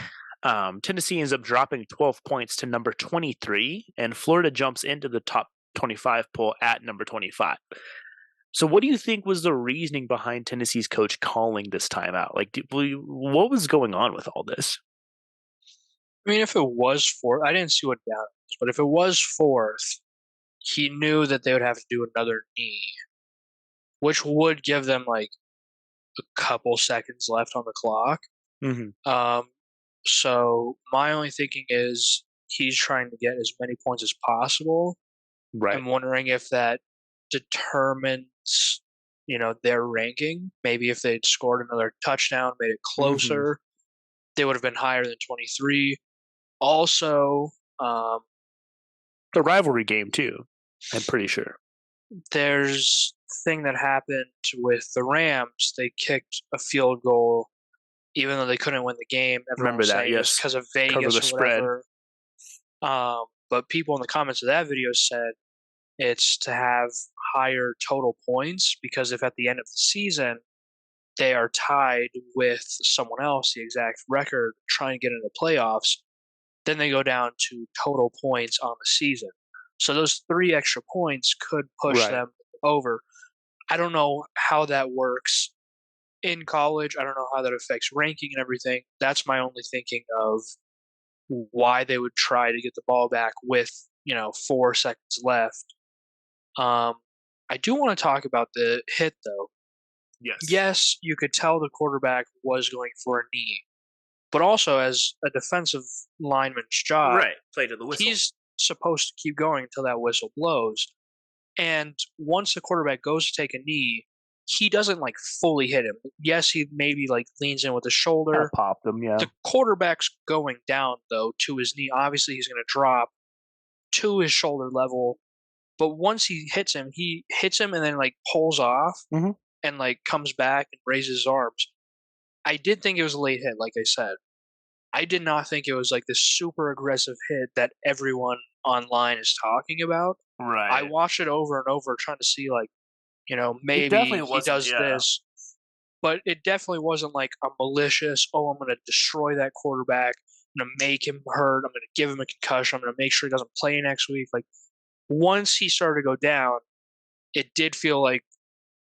Tennessee ends up dropping 12 points to number 23, and Florida jumps into the top 25 poll at number 25. So, what do you think was the reasoning behind Tennessee's coach calling this timeout? Like, what was going on with all this? I mean, if it was fourth, I didn't see what down it was, but if it was fourth, he knew that they would have to do another knee, which would give them like a couple seconds left on the clock. Mhm. Um, so my only thinking is he's trying to get as many points as possible. Right. I'm wondering if that determines, their ranking. Maybe if they'd scored another touchdown, made it Mhm. closer, they would have been higher than 23. Also, The rivalry game too, I'm pretty sure. there's thing that happened with the Rams. They kicked a field goal even though they couldn't win the game. Everyone Remember was that, saying it was yes. because of Cover the Vegas or spread. whatever. But people in the comments of that video said it's to have higher total points because if at the end of the season they are tied with someone else, the exact record, trying to get into the playoffs, then they go down to total points on the season. So those 3 extra points could push Right. them over. I don't know how that works in college. I don't know how that affects ranking and everything. That's my only thinking of why they would try to get the ball back with 4 seconds left. Um, I do want to talk about the hit though. Yes. Yes, you could tell the quarterback was going for a knee, but also as a defensive lineman's job, Right. Play to the whistle. he's supposed to keep going until that whistle blows. And once the quarterback goes to take a knee, he doesn't like fully hit him. Yes, he maybe like leans in with his Kinda shoulder. popped them, yeah. The quarterback's going down though to his knee. Obviously, he's going to drop to his shoulder level. But once he hits him and then like pulls off Mhm. and like comes back and raises his arms. I did think it was a late hit, like I said. I did not think it was like this super aggressive hit that everyone online is talking about. I Right. watched it over and over trying to see like, It maybe definitely he wasn't, does yeah. this, but it definitely wasn't like a malicious, oh, I'm going to destroy that quarterback. I'm going to make him hurt. I'm going to give him a concussion. I'm going to make sure he doesn't play next week. Like once he started to go down, it did feel like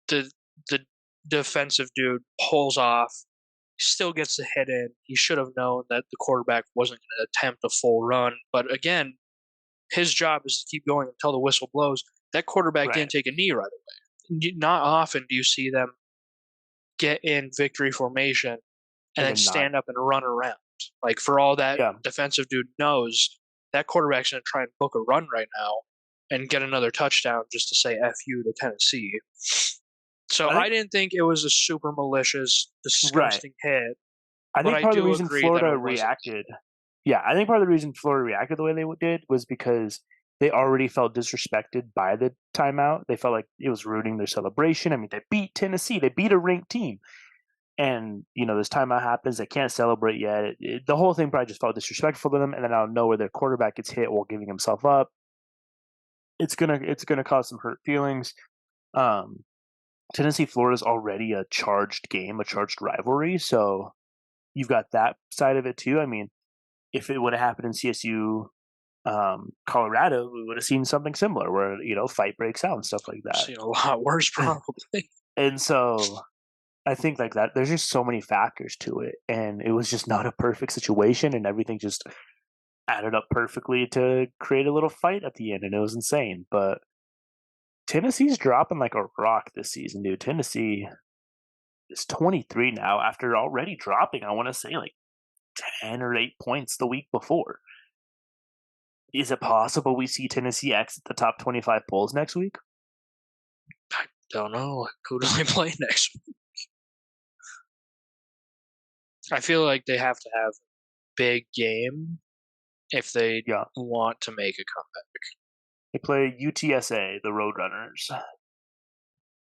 the the defensive dude pulls off, still gets the hit in. He should have known that the quarterback wasn't going to attempt a full run. But again, his job is to keep going until the whistle blows. That quarterback Right. didn't take a knee right away. Not often do you see them get in victory formation and And then then not. stand up and run around. Like for all that Yeah. defensive dude knows, that quarterback's going to try and book a run right now and get another touchdown just to say "f you" to Tennessee. So I I think didn't think it was a super malicious, right. disgusting hit, I but think I part of the do reason agree that Florida it wasn't. reacted yeah, I think part of the reason Florida reacted the way they did was because they already felt disrespected by the timeout. They felt like it was ruining their celebration. I mean, they beat Tennessee. They beat a ranked team. And, this timeout happens. They can't celebrate yet. The whole thing probably just felt disrespectful to them. And then out of nowhere, their quarterback gets hit while giving himself up. It's gonna cause some hurt feelings. Um, Tennessee Florida is already a charged game, a charged rivalry. So you've got that side of it too. I mean, if it would have happened in CSU, Colorado, we would have seen something similar where fight breaks out and stuff like that. Seen a lot worse, probably. And so I think like that, there's just so many factors to it, and it was just not a perfect situation, and everything just added up perfectly to create a little fight at the end, and it was insane. But Tennessee's dropping like a rock this season, dude. Tennessee is 23 now after already dropping, I want to say like 10 or 8 points the week before. Is it possible we see Tennessee exit the top 25 polls next week? Don't know. Who do they play next? I feel like they have to have a big game if they Yeah. want to make a comeback. They play UTSA, the Roadrunners,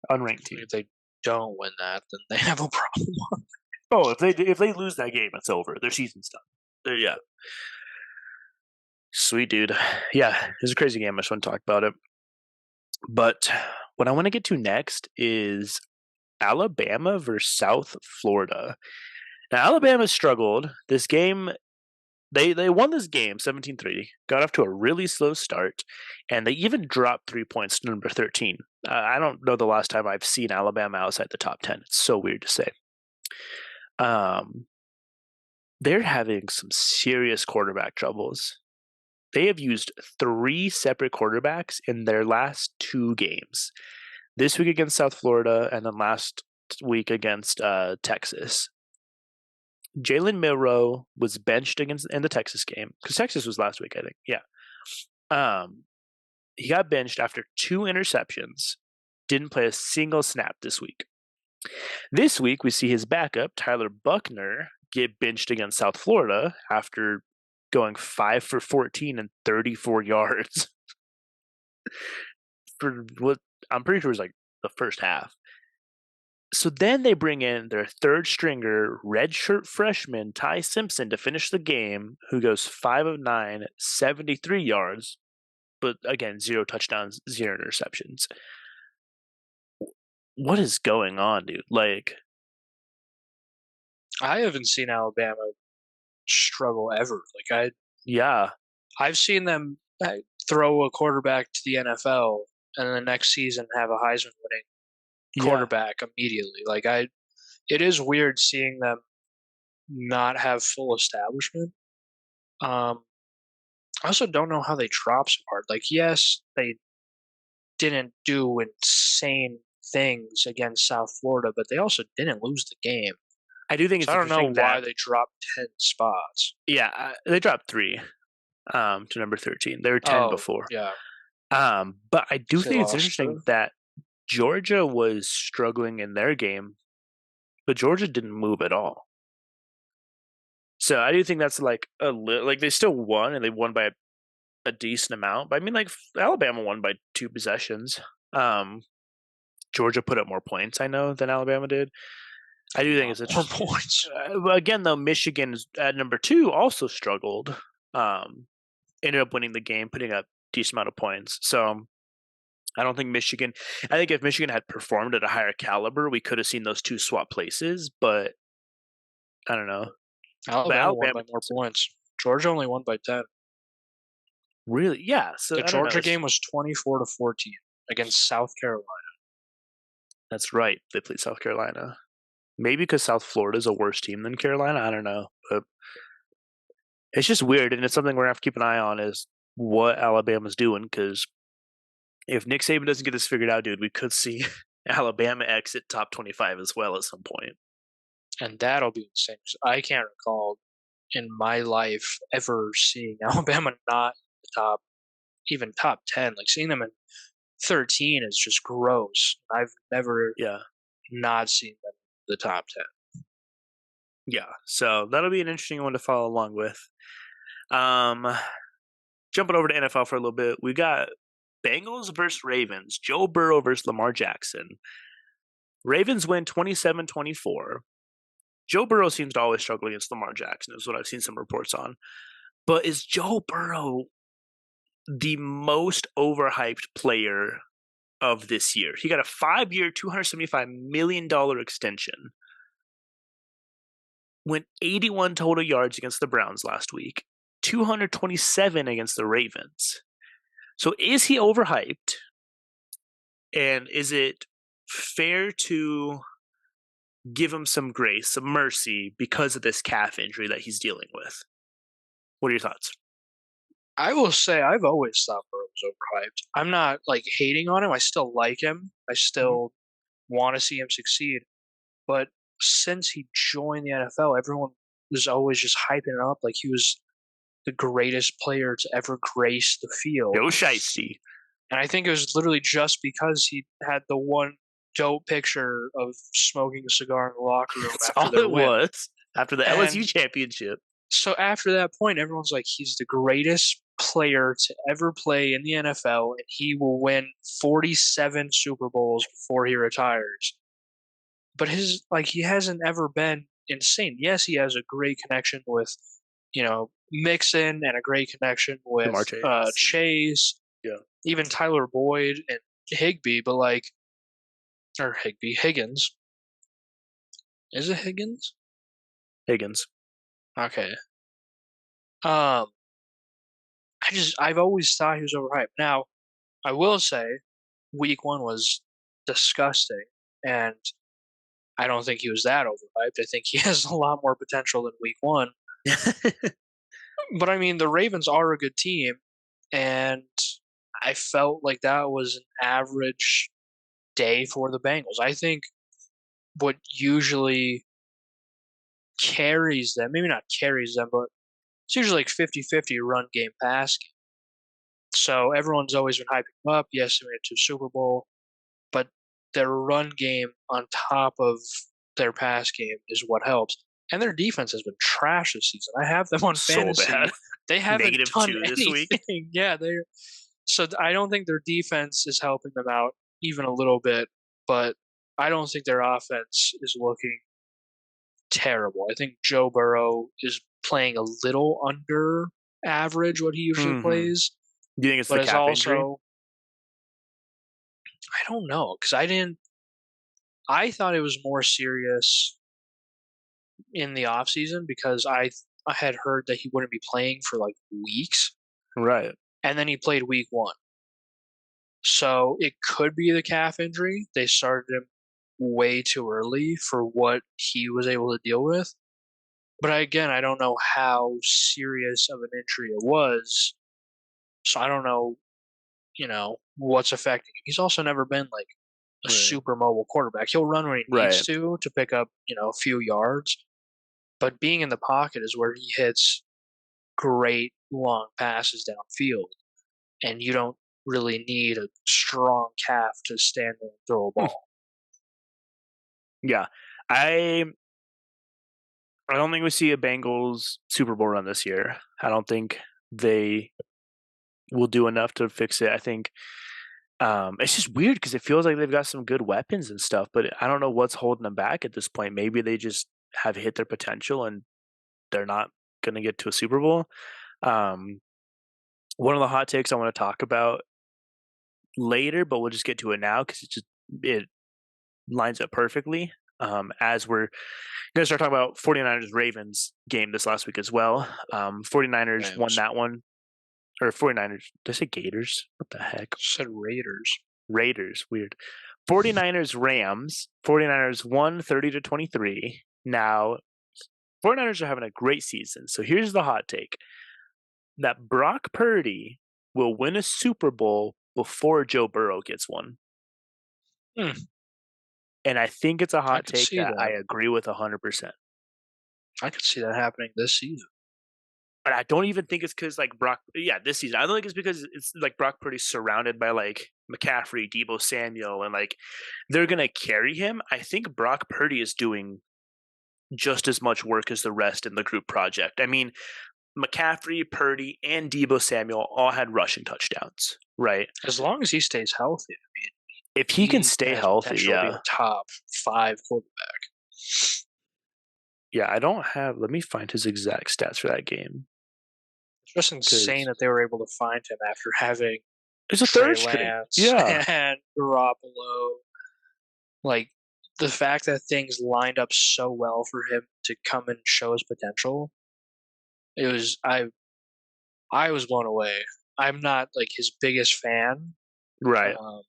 unranked team. If they don't win that, then they have a problem. Oh, if they lose that game, it's over. Their season's done. Yeah. Sweet dude. Yeah, it was a crazy game. I just want to talk about it. But what I want to get to next is Alabama versus South Florida. Now, Alabama struggled. This game, they won this game 17-3, got off to a really slow start, and they even dropped 3 points to number 13. I don't know the last time I've seen Alabama outside the top 10. It's so weird to say. Um, they're having some serious quarterback troubles. They have used 3 separate quarterbacks in their last 2 games. This week against South Florida and then last week against, Texas. Jalen Milroe was benched against in the Texas game because Texas was last week, I think. Yeah. Um, he got benched after 2 interceptions, didn't play a single snap this week. This week, we see his backup, Tyler Buckner, get benched against South Florida after going 5 for 14 and 34 yards for what I'm pretty sure was like the first half. So then they bring in their third stringer, redshirt freshman Ty Simpson to finish the game, who goes 5 of 9, 73 yards, but again, 0 touchdowns, 0 interceptions. What is going on, dude? Like, I haven't seen Alabama struggle ever. yeah, I've seen them throw a quarterback to the NFL and then the next season have a Heisman winning yeah. quarterback immediately. It is weird seeing them not have full establishment. Um, I also don't know how they drop so hard. Like, yes, they didn't do insane things against South Florida, but they also didn't lose the game. I do think So it's I don't know interesting why that, they dropped 10 spots. yeah, they dropped 3 to number 13. They were 10 Oh, before. yeah, But I do because they think it's lost interesting to. that Georgia was struggling in their game, but Georgia didn't move at all. So I do think that's like like they still won and they won by a decent amount. But I mean, like Alabama won by 2 possessions. Um, Georgia put up more points, I know, than Alabama did. I A do think lot it's more interesting. points. But again, though, Michigan at number 2 also struggled. Um, Ended up winning the game, putting up decent amount of points. So I don't think Michigan. I think if Michigan had performed at a higher caliber, we could have seen those 2 swap places. But I don't know. But Alabama won Alabama by more points. Georgia only won by 10. really, yeah. The So I don't know. Georgia game was 24-14 against South Carolina. That's right. They played South Carolina. Maybe because South Florida is a worse team than Carolina. I don't know, but it's just weird, and it's something we're gonna have to keep an eye on is what Alabama's doing. Because if Nick Saban doesn't get this figured out, dude, we could see Alabama exit top 25 as well at some point. And that'll be insane. I can't recall in my life ever seeing Alabama not in the top, even top 10. Like seeing them in 13 is just gross. I've never Yeah, not seen them in the top 10. yeah. So that'll be an interesting one to follow along with. Um, Jumping over to NFL for a little bit, we got Bengals versus Ravens. Joe Burrow versus Lamar Jackson. Ravens win 27-24. Joe Burrow seems to always struggle against Lamar Jackson, is what I've seen some reports on. But is Joe Burrow the most overhyped player of this year? He got a 5-year, $275 million extension. Went 81 total yards against the Browns last week, 227 against the Ravens. So is he overhyped? And is it fair to give him some grace, some mercy because of this calf injury that he's dealing with? What are your thoughts? I will say I've always thought Burrow was overhyped. I'm not like hating on him. I still like him. I Mhm. still want to see him succeed. But since he joined the NFL, everyone was always just hyping him up like he was the greatest player to ever grace the field. Joe Shiesty. And I think it was literally just because he had the one dope picture of smoking a cigar in the locker room That's after all their it win. was after the LSU And championship. so after that point, everyone's like, he's the greatest player to ever play in the NFL, and he will win 47 Super Bowls before he retires. But he hasn't ever been insane. Yes, he has a great connection with, Mixon and a great connection with Jamar Chase. Chase, Yeah. even Tyler Boyd and Higbee, or Higgins. Is it Higgins? Higgins. Okay. Um, I've always thought he was overhyped. Now, I will say, week one was disgusting, and I don't think he was that overhyped. I think he has a lot more potential than week one. But I mean, the Ravens are a good team, and I felt like that was an average day for the Bengals. I think what usually carries them, maybe not carries them, but it's usually like 50-50 run game pass game. So everyone's always been hyping them up. Yes, they made it to Super Bowl, but their run game on top of their pass game is what helps. And their defense has been trash this season. I have them on So bad. fantasy. They haven't done -2 this week. anything. Yeah, they're so I don't think their defense is helping them out even a little bit, but I don't think their offense is looking terrible. I think Joe Burrow is playing a little under average what he usually Mhm. plays, Do you think it's but the is calf injury? also I don't know because I thought it was more serious in the off season because I had heard that he wouldn't be playing for like weeks, Right. and then he played week one. So it could be the calf injury. They started him way too early for what he was able to deal with. But again, I don't know how serious of an injury it was. So I don't know, what's affecting him. He's also never been like a Right. super mobile quarterback. He'll run when he needs Right. to pick up, a few yards. But being in the pocket is where he hits great long passes downfield. And you don't really need a strong calf to stand there and throw a Hmm. ball. Yeah. I I don't think we see a Bengals Super Bowl run this year. I don't think they will do enough to fix it. I think it's just weird because it feels like they've got some good weapons and stuff, but I don't know what's holding them back at this point. Maybe they just have hit their potential and they're not going to get to a Super Bowl. Um, One of the hot takes I want to talk about later, but we'll just get to it now because it lines up perfectly. As we're going to start talking about 49ers Ravens game this last week as well. 49ers won Rams. that one, or 49ers. Did I say Gators? What the heck? Said Raiders. Raiders, weird. 49ers Rams. 49ers won 30-23. Now, 49ers are having a great season. So here's the hot take that Brock Purdy will win a Super Bowl before Joe Burrow gets one. Hmm, And I think it's a I hot could take see that I that. agree with 100%. I could see that happening this season. But I don't even think it's because like this season. I don't think it's because it's like Brock Purdy's surrounded by like McCaffrey, Debo Samuel, and like they're gonna carry him. I think Brock Purdy is doing just as much work as the rest in the group project. I mean, McCaffrey, Purdy, and Debo Samuel all had rushing touchdowns, right? As long as he stays healthy, I mean, If he can he stay has healthy, potential to be a yeah. top 5 quarterback. Yeah, I don't have let me find his exact stats for that game It's just insane because that they were able to find him after having it's a Trey third string. Lance Yeah, and Garoppolo. Like, the fact that things lined up so well for him to come and show his potential, it was I was blown away. I'm not, like, his biggest fan, right. um,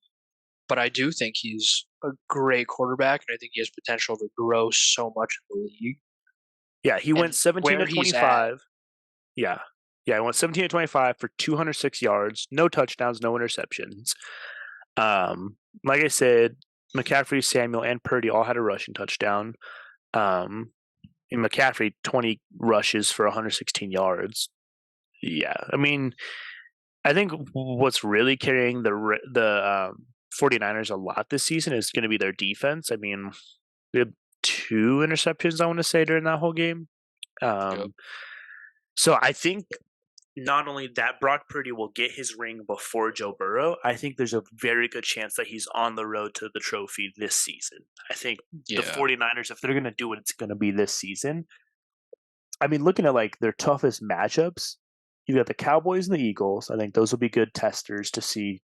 but I do think he's a great quarterback, and I think he has potential to grow so much in the league. Yeah, he went And 17 where to he's at, 25. Yeah. Yeah, I went 17 to 25 for 206 yards, no touchdowns, no interceptions. Like I said, McCaffrey, Samuel, and Purdy all had a rushing touchdown. Um, and McCaffrey 20 rushes for 116 yards. Yeah, I mean, I think what's really carrying the 49ers a lot this season is going to be their defense. I mean, we had two interceptions, I want to say, during that whole game. yep, Um, so I think not only that Brock Purdy will get his ring before Joe Burrow, I think there's a very good chance that he's on the road to the trophy this season. I think the yeah, 49ers, if they're going to do it, it's going to be this season. I mean, looking at like their toughest matchups, you got the Cowboys and the Eagles. I think those will be good testers to see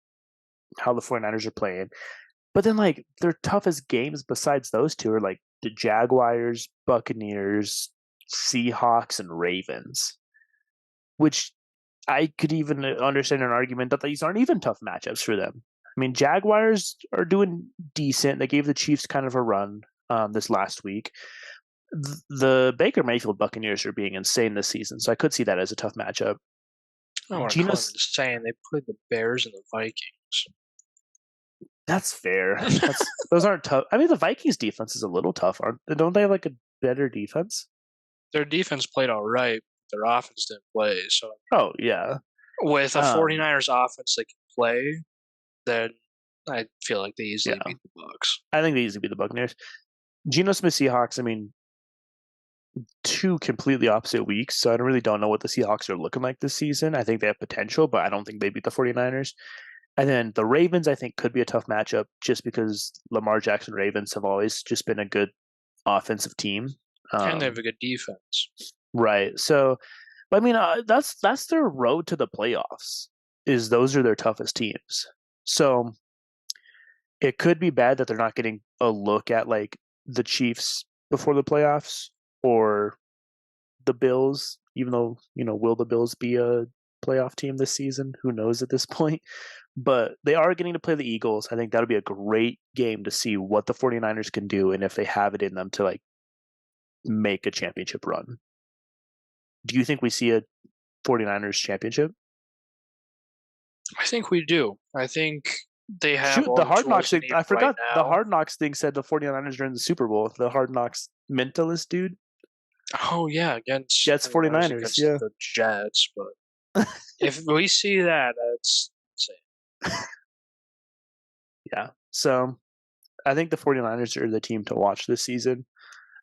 how the 49ers are playing. But then like their toughest games besides those two are like the Jaguars, Buccaneers, Seahawks, and Ravens, which I could even understand an argument that these aren't even tough matchups for them. I mean, Jaguars are doing decent. They gave the Chiefs kind of a run this last week. The Baker Mayfield Buccaneers are being insane this season, so I could see that as a tough matchup. I don't want to Geno, call them insane. They played the Bears and the Vikings. that's fair. Those aren't tough. I mean, the Vikings defense is a little tough, aren't? Don't they have like a better defense? Their defense played all right. Their offense didn't play. So Oh yeah. with a Um, 49ers offense that can play, then I feel like they easily yeah. beat the Bucks. I think they easily beat the Buccaneers. Geno Smith Seahawks. I mean, two completely opposite weeks, so I really don't know what the Seahawks are looking like this season. I think they have potential, but I don't think they beat the 49ers. And then the Ravens, I think, could be a tough matchup just because Lamar Jackson Ravens have always just been a good offensive team. And they have Um, a good defense. right. So, I mean, that's their road to the playoffs. Is those are their toughest teams. So it could be bad that they're not getting a look at like the Chiefs before the playoffs or the Bills, even though, will the Bills be a playoff team this season? Who knows at this point? But they are getting to play the Eagles. I think that'll be a great game to see what the 49ers can do and if they have it in them to like make a championship run. Do you think we see a 49ers championship? I think we do. I think they have Shoot, all the the Hard tools Knocks they thing, need I right forgot the now. Hard Knocks thing said the 49ers are in the Super Bowl. The Hard Knocks mentalist dude. Oh yeah, against Jets I mean, that was 49ers, against yeah. the Jets, but if we see that, that's insane. Yeah. So I think the 49ers are the team to watch this season.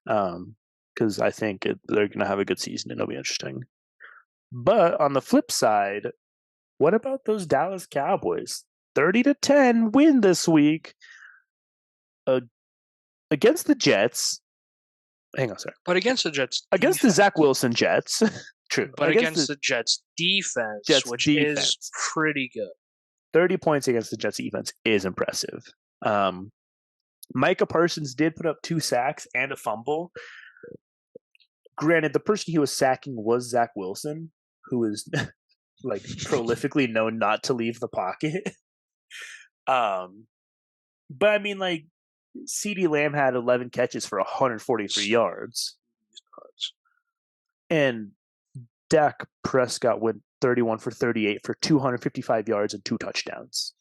Because I think they're going to have a good season and it'll be interesting. But on the flip side, what about those Dallas Cowboys? 30-10 win this week uh, against the Jets. Hang on, sorry. But against the Jets Against the defense, Zach Wilson Jets. True. but Against against the the Jets defense, Jets which is defense. pretty good. 30 points against the Jets defense is impressive. Um, Micah Parsons did put up 2 sacks and a fumble. Granted, the person he was sacking was Zach Wilson, who is like prolifically known not to leave the pocket. Um, but I mean, like CeeDee Lamb had 11 catches for 143 yards, and Dak Prescott went 31 for 38 for 255 yards and 2 touchdowns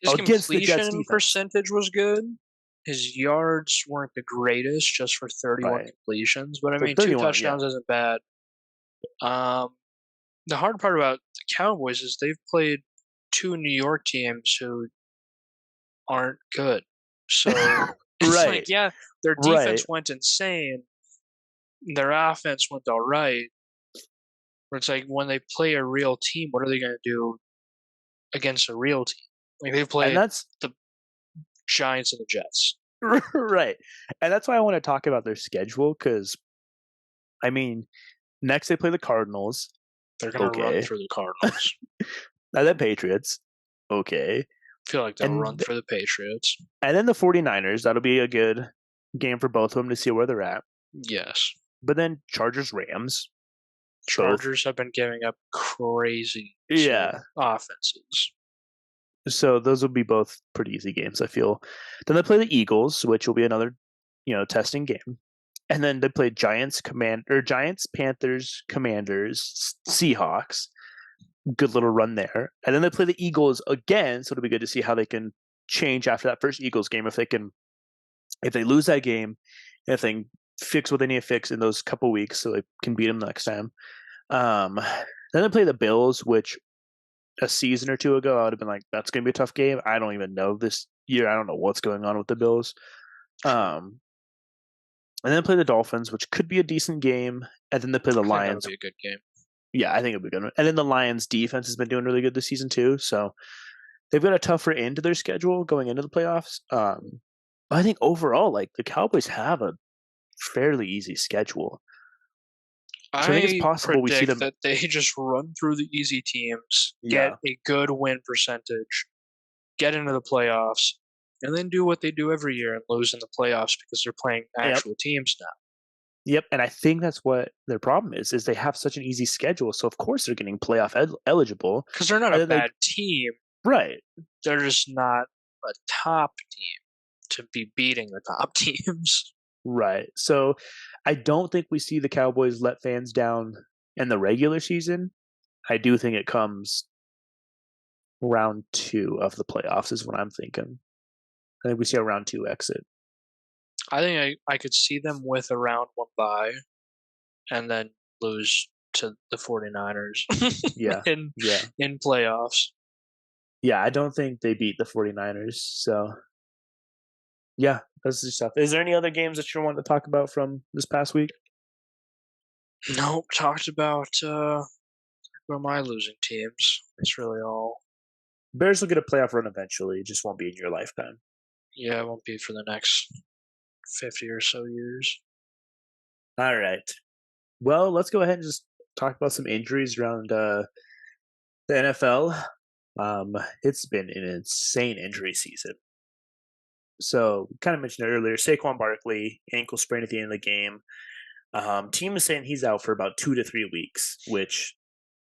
His against the Jets completion defense. percentage was good. His yards weren't the greatest, just for 31 Right. completions. But I For mean, 2 31, yeah. touchdowns isn't bad. Um, the hard part about the Cowboys is they've played 2 New York teams who aren't good. So it's like, Right. yeah, their Right. defense went insane. Their offense went all right. But it's like when they play a real team, what are they going to do against a real team? Like they've And played that's the Giants and the Jets. right. And that's why I want to talk about their schedule because, I mean, next they play the Cardinals. They're going to run Okay. through the Cardinals. And then Patriots. Okay. I feel like they'll run And for the Patriots. and then the 49ers. That'll be a good game for both of them to see where they're at. Yes. But then Chargers, Rams. Chargers have been giving up crazy Yeah. offenses. So those will be both pretty easy games, I feel. Then they play the Eagles, which will be another, testing game. And then they play Giants, Panthers, Commanders, Seahawks. Good little run there. And then they play the Eagles again, so it'll be good to see how they can change after that first Eagles game. If they lose that game, if they can fix what they need to fix in those couple weeks so they can beat them next time. Then they play the Bills, which a season or two ago I would have been like, that's going to be a tough game. I don't even know this year. I don't know what's going on with the Bills. And then play the Dolphins, which could be a decent game. And then they play the Lions. That'll be a good game. Yeah, I think it'll be good. And then the Lions defense has been doing really good this season too. So they've got a tougher end to their schedule going into the playoffs. I think overall, like the Cowboys have a fairly easy schedule. So I think it's I possible we see predict them. that they just run through the easy teams, get Yeah. a good win percentage, get into the playoffs, and then do what they do every year and lose in the playoffs because they're playing Yep. actual teams now. Yep. And I think that's what their problem is they have such an easy schedule. So of course they're getting playoff eligible. Because they're not And a then they, bad team. right. They're just not a top team to be beating the top teams. Right. So I don't think we see the Cowboys let fans down in the regular season. I do think it comes round 2 of the playoffs is what I'm thinking. I think we see a round 2 exit. I think I could see them with a round 1 bye and then lose to the 49ers Yeah. in Yeah. in playoffs. Yeah, I don't think they beat the 49ers. So, yeah, that's the stuff. Is there any other games that you want to talk about from this past week? Nope, talked about my losing teams. That's really all. Bears will get a playoff run eventually. It just won't be in your lifetime. Yeah, it won't be for the next 50 or so years. All right. Well, let's go ahead and just talk about some injuries around the NFL. It's been an insane injury season. So, kind of mentioned it earlier. Saquon Barkley ankle sprain at the end of the game. Team is saying he's out for about 2 to 3 weeks, which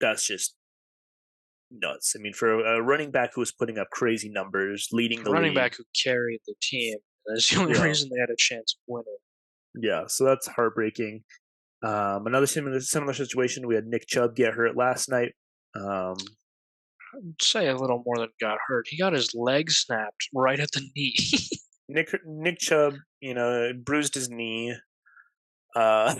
that's just nuts. I mean, for a running back who was putting up crazy numbers, leading A the running league. back who carried the team. That's the only Yeah, reason they had a chance of winning. yeah. So that's heartbreaking. Another similar situation. We had Nick Chubb get hurt last night. I'd say a little more than got hurt. He got his leg snapped right at the knee. Nick Chubb, bruised his knee. Uh,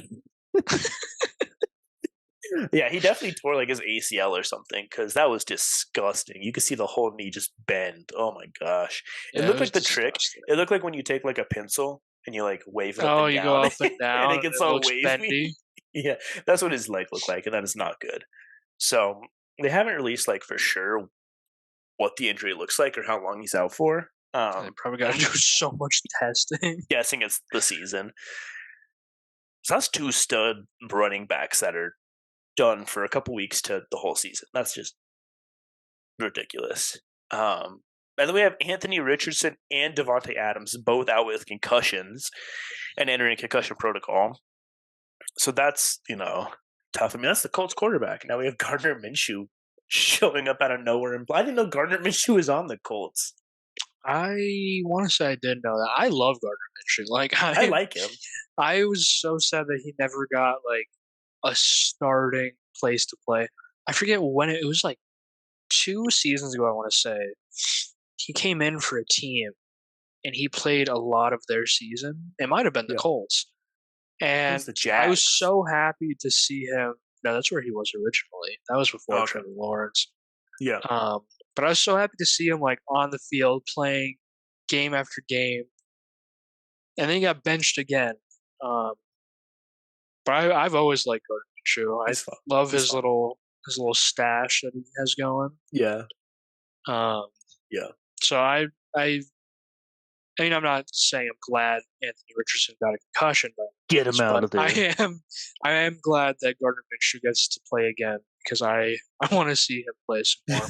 yeah, he definitely tore like his ACL or something because that was disgusting. You could see the whole knee just bend. Oh my gosh, it Yeah, it looked was like the trick. disgusting. It looked like when you take like a pencil and you like wave it up Oh, and you go down, up and and down it and gets it all looks wavy. bendy. Yeah, that's what his leg looked like, and that is not good. So they haven't released like for sure what the injury looks like or how long he's out for. They probably got to I'm do so much testing. guessing it's the season. So that's two stud running backs that are done for a couple weeks to the whole season. That's just ridiculous. And then we have Anthony Richardson and Devontae Adams both out with concussions and entering concussion protocol. So that's, tough. I mean, that's the Colts quarterback. Now we have Gardner Minshew showing up out of nowhere. And I didn't know Gardner Minshew was on the Colts. I want to say I did know that. I love Gardner Minshew. Like I like him. I was so sad that he never got like a starting place to play. I forget when it was like 2 seasons ago. I want to say he came in for a team and he played a lot of their season. It might have been the Yeah. Colts, I think it's and the I was Jags. so happy to see him. No, that's where he was originally. That was before Okay. Trevor Lawrence. Yeah. But I was so happy to see him like on the field playing game after game, and then he got benched again. Um, but I've always liked Gardner Minshew. I He's fun. love He's his fun. little stash that he has going. Yeah. Um, Yeah. so I mean, I'm not saying I'm glad Anthony Richardson got a concussion, Get him out but of there. I am glad that Gardner Minshew gets to play again because I want to see him play some more.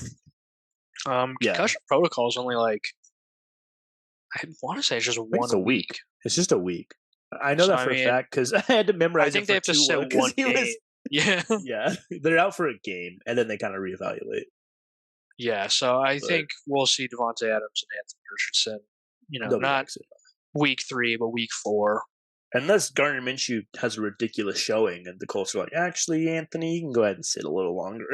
Yeah. Concussion protocol is only like I want to say it's just I think it's one a week. week. It's just a week. I know So that I for a mean, fact because I had to I memorize it think they for have to 2 sit because one he game. was. Yeah, Yeah, they're out for a game and then they kind of reevaluate. yeah. So I But think we'll see Devontae Adams and Anthony Richardson. they'll be Not back soon. week 3, but week 4. Unless Gardner Minshew has a ridiculous showing and the Colts are like, actually, Anthony, you can go ahead and sit a little longer.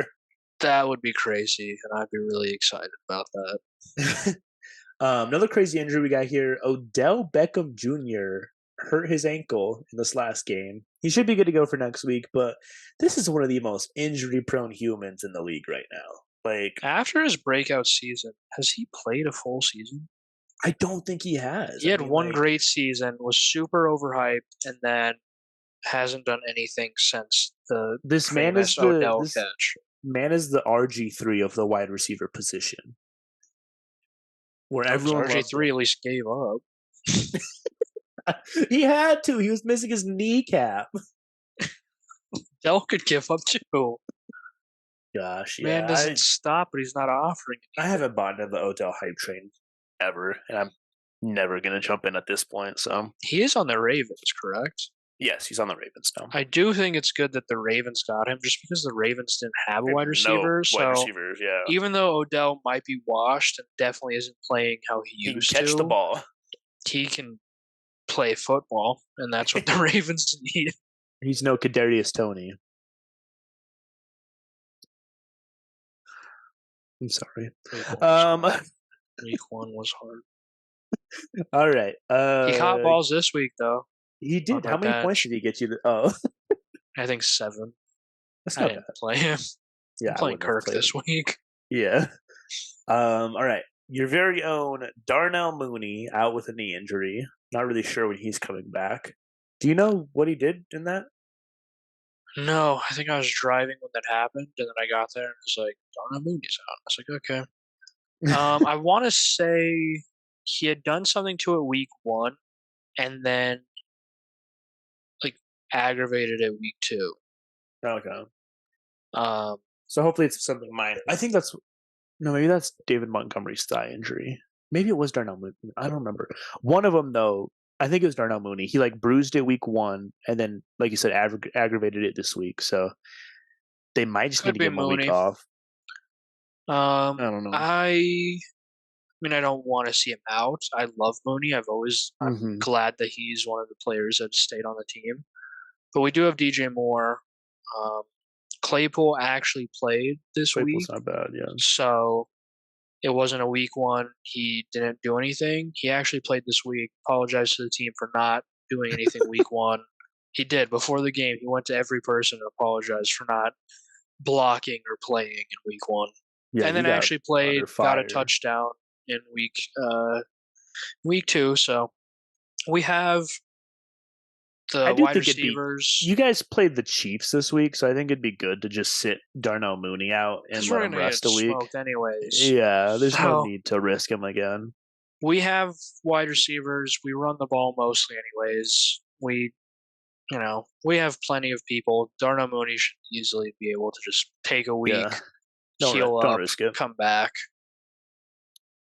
That would be crazy, and I'd be really excited about that. Another crazy injury we got here. Odell Beckham Jr. hurt his ankle in this last game. He should be good to go for next week, but this is one of the most injury-prone humans in the league right now. Like, After his breakout season, has he played a full season? I don't think he has. He I had mean, one like, great season, was super overhyped, and then hasn't done anything since the this man is famous the Odell this catch. man is the RG3 of the wide receiver position, where Oh, because everyone loved RG3 him. at least gave up. He had to. He was missing his kneecap. Dell could give up too. Gosh, Man yeah. doesn't stop, but he's not offering I anything. haven't bought into the Odell hype train ever, and I'm never gonna jump in at this point. So He is on the Ravens, correct? yes, he's on the Ravens now. I do think it's good that the Ravens got him just because the Ravens didn't have a wide No receiver. wide So receivers. Yeah, even though Odell might be washed and definitely isn't playing how he he can used catch the to, ball. he can play football, and that's what the Ravens need. He's no Kadarius Toney. I'm sorry. Week 1 was Um, hard. Week 1 was hard. all right. He caught balls this week, though, He on did. my How many points bench. did he get you? Oh, I think 7. that's I not didn't bad. play him. Yeah, I'm I playing wouldn't have Kirk played this him. week. Yeah. All right. Your very own Darnell Mooney out with a knee injury. Not really sure when he's coming back. Do you know what he did in that? No, I think I was driving when that happened, and then I got there and it was like, Darnell Mooney's out. I was like, okay. I want to say he had done something to it week 1, and then like aggravated it week 2. Okay. Um, So hopefully it's something minor. I think that's no, maybe that's David Montgomery's thigh injury. Maybe it was Darnell Mooney. I don't remember. One of them though, I think it was Darnell Mooney. He like bruised it week 1, and then, like you said, aggravated it this week. So they might just need could to be give him a week Mooney. off. Um, I don't know. I mean, I don't want to see him out. I love Mooney. I'm Mm-hmm. glad that he's one of the players that stayed on the team. But we do have DJ Moore. Um, Claypool actually played this Claypool's week, not bad. Yeah. so it wasn't a week 1. He didn't do anything. He actually played this week. Apologized to the team for not doing anything week 1. He did before the game. He went to every person and apologized for not blocking or playing in week 1, Yeah, and he then got actually played, under got a fire. touchdown in week 2. So we have I the do wide think it'd be. receivers You guys played the Chiefs this week, so I think it'd be good to just sit Darnell Mooney out and because let we're him gonna get rest a week. smoked anyways. Yeah, there's no So need to risk him again. we have wide receivers. We run the ball mostly anyways. We have plenty of people. Darnell Mooney should easily be able to just take a week, Yeah, heal don't up, risk it. come back.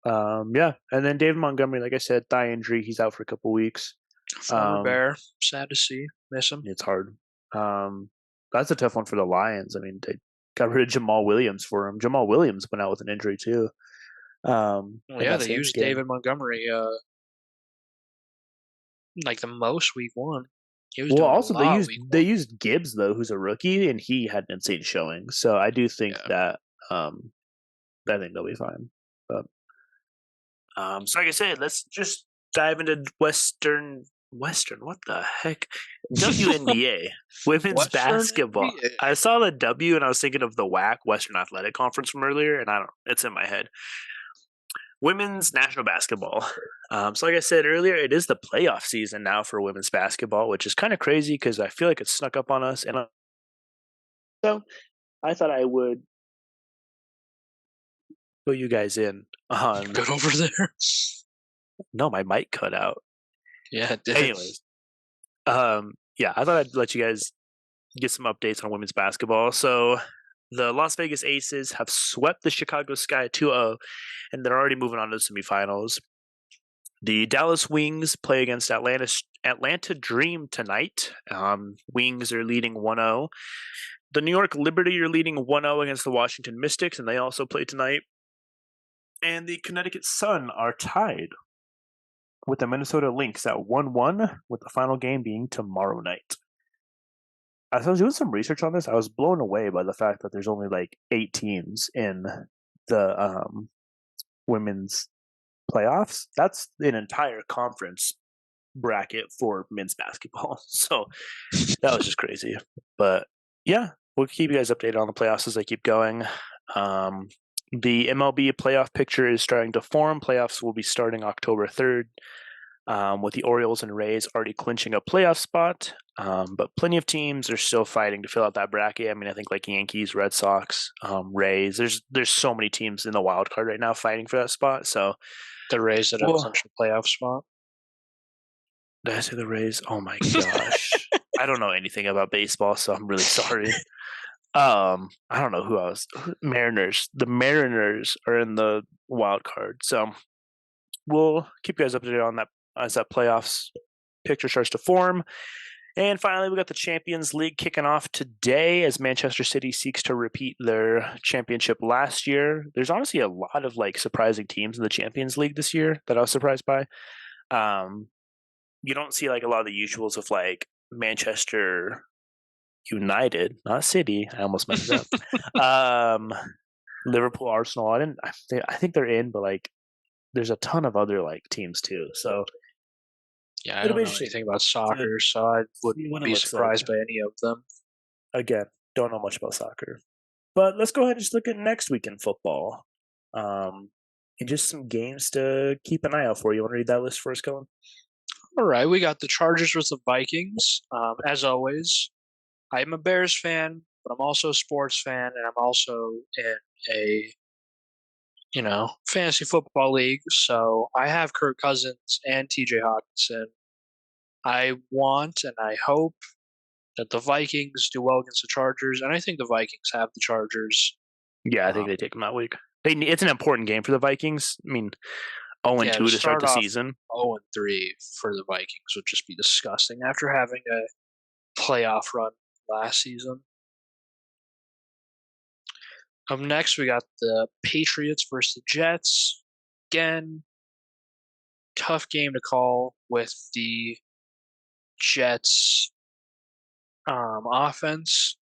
Yeah, and then David Montgomery, like I said, thigh injury. He's out for a couple weeks. Former Um, Bear, sad to see, miss him. it's hard. Um, that's a tough one for the Lions. I mean, they got rid of Jamal Williams for him. Jamal Williams went out with an injury too. Well, In yeah, that they Saints used game. David Montgomery like the most week 1. He was Well, doing a also lot week they 1. used Gibbs though, who's a rookie, and he had an insane showing. So I do think Yeah. that I think they'll be fine. But so like I said, let's just dive into Western. What the heck? WNBA women's Western basketball. NBA. I saw the W and I was thinking of the WAC Western Athletic Conference from earlier, and I don't. It's in my head. Women's national basketball. So like I said earlier, it is the playoff season now for women's basketball, which is kind of crazy because I feel like it snuck up on us. And so I thought I would fill you guys in on. Good over there. No, my mic cut out. Yeah, it did. Anyways, yeah, I thought I'd let you guys get some updates on women's basketball. So the Las Vegas Aces have swept the Chicago Sky 2-0, and they're already moving on to the semifinals. The Dallas Wings play against Atlanta Dream tonight. Wings are leading 1-0. The New York Liberty are leading 1-0 against the Washington Mystics, and they also play tonight. And the Connecticut Sun are tied with the Minnesota Lynx at 1-1, with the final game being tomorrow night. As I was doing some research on this, I was blown away by the fact that there's only like 8 teams in the women's playoffs. That's an entire conference bracket for men's basketball. So that was just crazy. But yeah, we'll keep you guys updated on the playoffs as they keep going. The MLB playoff picture is starting to form. Playoffs will be starting October 3rd. With the Orioles and Rays already clinching a playoff spot. But plenty of teams are still fighting to fill out that bracket. I mean, I think like Yankees, Red Sox, Rays. There's so many teams in the wild card right now fighting for that spot. So The Rays that have clinched a playoff spot. Did I say the Rays? Oh my gosh. I don't know anything about baseball, so I'm really sorry. I don't know who else. Mariners. The Mariners are in the wild card. So we'll keep you guys updated on that as that playoffs picture starts to form. And finally, we got the Champions League kicking off today as Manchester City seeks to repeat their championship last year. There's honestly a lot of like surprising teams in the Champions League this year that I was surprised by. you don't see like a lot of the usuals of like Manchester United, not City. I almost messed it up. Liverpool, Arsenal. I think they're in, but like there's a ton of other like teams too. So Yeah, I it'll be don't know interesting anything about to soccer, so I see wouldn't what it be looks like. surprised by any of them. Again, don't know much about soccer, but let's go ahead and just look at next week in football. Um, and just some games to keep an eye out for. You want to read that list first, Colin? All right, we got the Chargers with the Vikings. As always, I'm a Bears fan, but I'm also a sports fan, and I'm also in a fantasy football league. So I have Kirk Cousins and TJ Hawkinson. I want and I hope that the Vikings do well against the Chargers, and I think the Vikings have the Chargers. Yeah, I think Um, they take them that week. It's an important game for the Vikings. I mean, 0 and yeah, to 2 to start start the off season. 0-3 for the Vikings would just be disgusting after having a playoff run last season. Up next, we got the Patriots versus the Jets. Again, tough game to call with the Jets offense.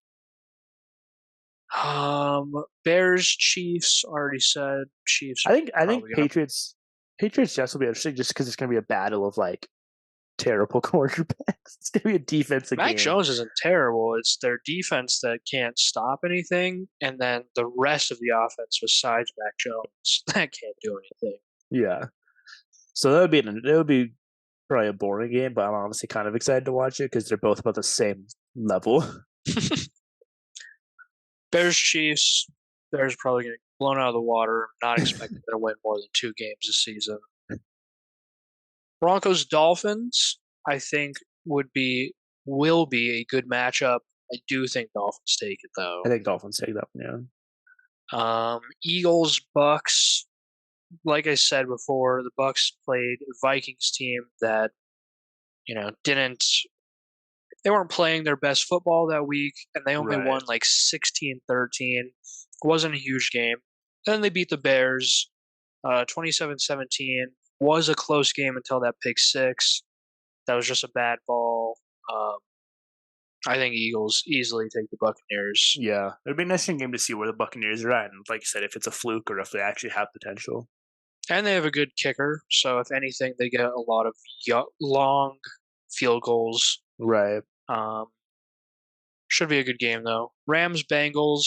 Bears, Chiefs, already said. Chiefs are I think probably gonna. Patriots Jets will be interesting just because it's going to be a battle of like terrible quarterbacks. It's going to be a defensive Mac game. Jones isn't terrible. It's their defense that can't stop anything, and then the rest of the offense besides Mac Jones that can't do anything. Yeah, so that would be probably a boring game, but I'm honestly kind of excited to watch it because they're both about the same level. Bears, Chiefs. Bears probably gonna get blown out of the water. I'm not expecting them to win more than 2 games this season. Broncos, Dolphins. I think will be a good matchup. I do think Dolphins take it I though. think Dolphins take that one. Eagles, Bucks. Like I said before, the Bucks played a Vikings team that didn't they weren't playing their best football that week, and they only Right. won like 16-13. It wasn't a huge game. Then they beat the Bears 27-17. Was a close game until that pick six. That was just a bad ball. Um, I think Eagles easily take the Buccaneers. Yeah, it'd be an interesting game to see where the Buccaneers are at, and like you said, if it's a fluke or if they actually have potential. And they have a good kicker, so if anything, they get a lot of long field goals. Right. Um, should be a good game, though. Rams, Bengals.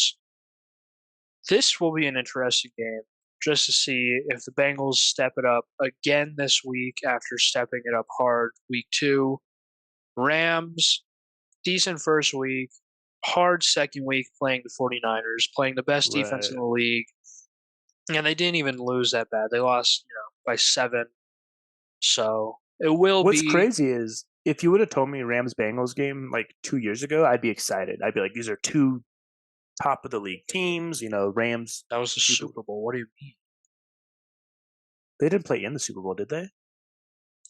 This will be an interesting game just to see if the Bengals step it up again this week after stepping it up hard week 2. Rams, decent first week, hard second week playing the 49ers, playing the best defense Right. in the league. And they didn't even lose that bad. They lost, by 7. So it will What's be. crazy is if you would have told me Rams Bengals game like 2 years ago, I'd be excited. I'd be like, these are two top of the league teams. Rams That was the Super. Super Bowl. What do you mean? They didn't play in the Super Bowl, did they?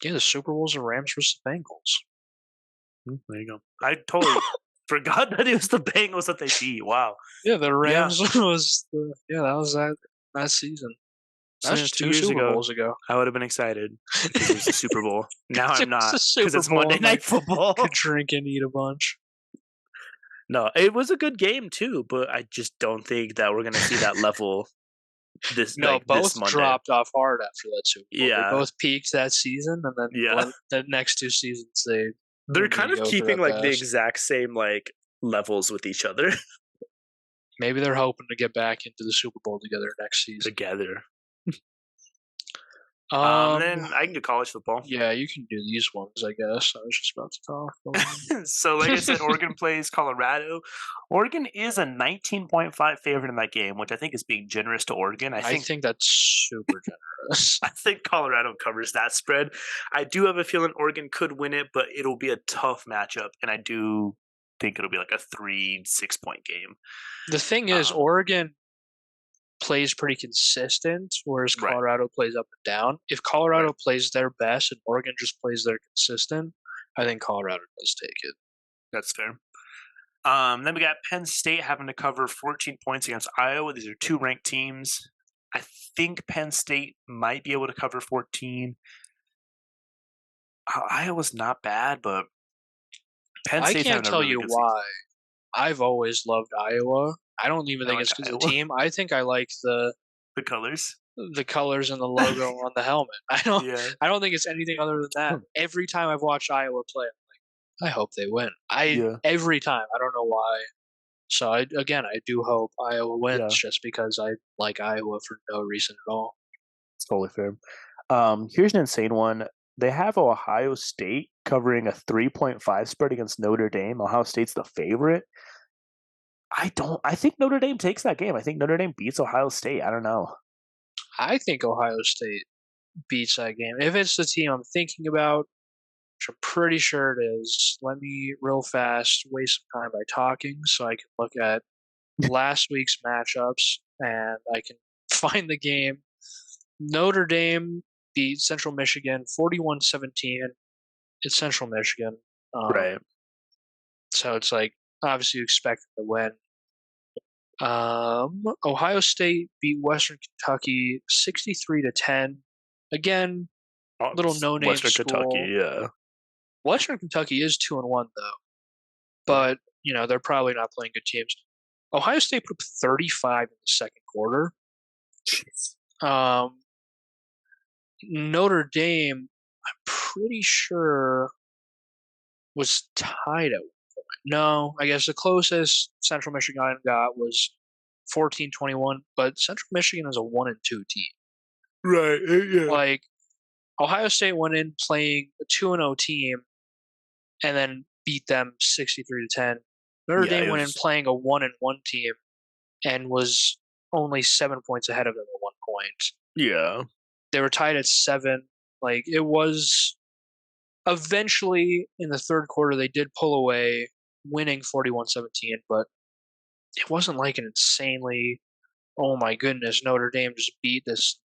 Yeah, the Super Bowl's the Rams versus the Bengals. There you go. I totally forgot that it was the Bengals that they beat. Wow. Yeah, the Yeah. Rams was that was that season. So That's just 2 two years Super ago, Bowls ago. I would have been excited because it was the Super Bowl. Now I'm It's not the because Super it's Bowl Monday and, Night Football. could drink and eat a bunch. No, it was a good game too, but I just don't think that we're gonna see that level No, this both Monday. dropped off hard after that Super Bowl. They Yeah, both peaked that season, and then yeah. the next 2 seasons they They're were kind of mediocre keeping at like the best. exact same like levels with each other Maybe they're hoping to get back into the Super Bowl together next season. together. Um, Then I can do college football. yeah, you can do these ones, I guess. I was just about to talk. So, like I said, Oregon plays Colorado. Oregon is a 19.5 favorite in that game, which I think is being generous to Oregon. I think that's super generous. I think Colorado covers that spread. I do have a feeling Oregon could win it, but it'll be a tough matchup, and I do think it'll be like a 3-6 point game. The thing is, Oregon plays pretty consistent, whereas Right. Colorado plays up and down. If Colorado Right. plays their best and Oregon just plays their consistent, I think Colorado does take it. That's fair. Then we got Penn State having to cover 14 points against Iowa. These are two ranked teams. I think Penn State might be able to cover 14. Iowa's not bad, but Penn I State's can't having a tell really you good season. why. I've always loved Iowa. I don't even I think like it's because of the Iowa. team. I think I like The colors. the colors and the logo on the helmet. Yeah. I don't think it's anything other than that. Every time I've watched Iowa play, I'm like, I hope they win. I Yeah. every time. I don't know why. So I do hope Iowa wins Yeah. just because I like Iowa for no reason at all. It's totally fair. Here's an insane one. They have Ohio State covering a 3.5 spread against Notre Dame. Ohio State's the favorite. I think Notre Dame takes that game. I think Notre Dame beats Ohio State. I don't know. I think Ohio State beats that game. If it's the team I'm thinking about, which I'm pretty sure it is, let me real fast waste some time by talking so I can look at last week's matchups and I can find the game. Notre Dame beat Central Michigan 41-17. It's Central Michigan. Um, Right. so it's like obviously you expect them to win. Ohio State beat Western Kentucky 63-10. Again, Oh, little no-name Western school. Kentucky, yeah. Western Kentucky is 2-1 though, Yeah. but they're probably not playing good teams. Ohio State put up 35 in the second quarter. Jeez. Um, Notre Dame, I'm pretty sure was tied at one point. No, I guess the closest Central Michigan got was 14-21, but Central Michigan is a 1-2 team. Right. Yeah. Like Ohio State went in playing a 2-0 team and then beat them 63-10. Notre Yeah, Dame it went in was playing a 1-1 team and was only 7 points ahead of them at one point. yeah. They were tied at 7. Like it was eventually in the third quarter they did pull away, winning 41-17, but it wasn't like an insanely, oh my goodness, Notre Dame just beat this,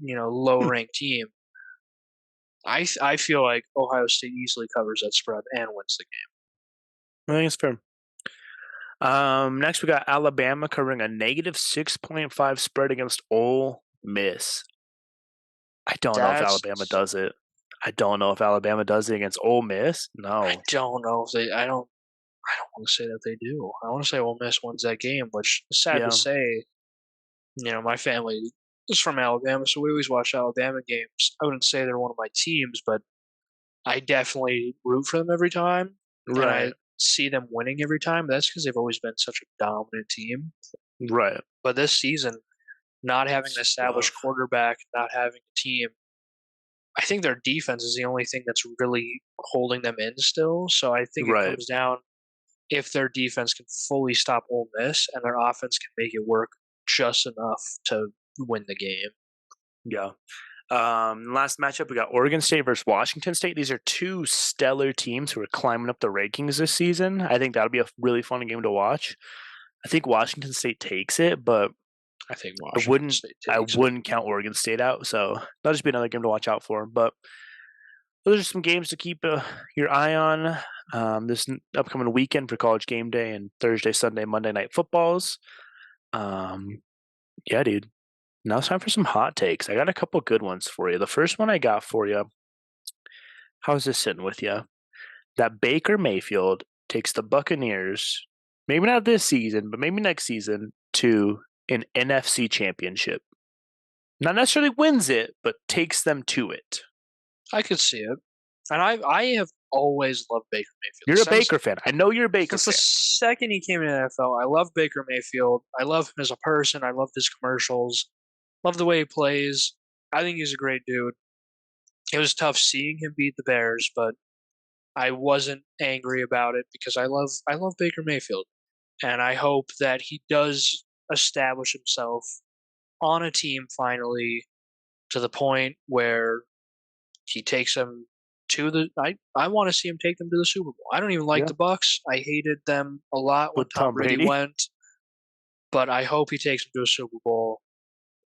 low ranked team. I feel like Ohio State easily covers that spread and wins the game. I think it's fair. Next we got Alabama covering a negative 6.5 spread against Ole Miss. I don't know if Alabama That's does it. I don't know if Alabama does it against Ole Miss. I No. don't know if they. I don't want to say that they do. I want to say Ole Miss wins that game, which is sad to Yeah. say. My family is from Alabama, so we always watch Alabama games. I wouldn't say they're one of my teams, but I definitely root for them every time, and Right. I see them winning every time. That's because they've always been such a dominant team. Right. But this season, not having an It's established rough. quarterback, not having a team, I think their defense is the only thing that's really holding them in still. So I think it Right. comes down if their defense can fully stop Ole Miss and their offense can make it work just enough to win the game. Yeah. Last matchup, we got Oregon State versus Washington State. These are two stellar teams who are climbing up the rankings this season. I think that'll be a really fun game to watch. I think Washington State takes it, but I think I Washington wouldn't State I takes it. wouldn't count Oregon State out. So that'll just be another game to watch out for. But those are some games to keep your eye on this upcoming weekend for College Game Day and Thursday, Sunday, Monday night footballs. Um, yeah, dude. Now it's time for some hot takes. I got a couple good ones for you. The first one I got for you, how's this sitting with you? That Baker Mayfield takes the Buccaneers, maybe not this season, but maybe next season, to an NFC championship. Not necessarily wins it, but takes them to it. I could see it. And I have always loved Baker Mayfield. You're a Baker fan. I know you're a Baker Since the fan. second he came in the NFL, I love Baker Mayfield. I love him as a person. I love his commercials. Love the way he plays. I think he's a great dude. It was tough seeing him beat the Bears, but I wasn't angry about it because I love Baker Mayfield. And I hope that he does establish himself on a team finally to the point where he takes them to the I want to see him take them to the Super Bowl. I don't even like Yeah, the Bucks. I hated them a lot when with Tom Tom Brady Brady. went, but I hope he takes them to a Super Bowl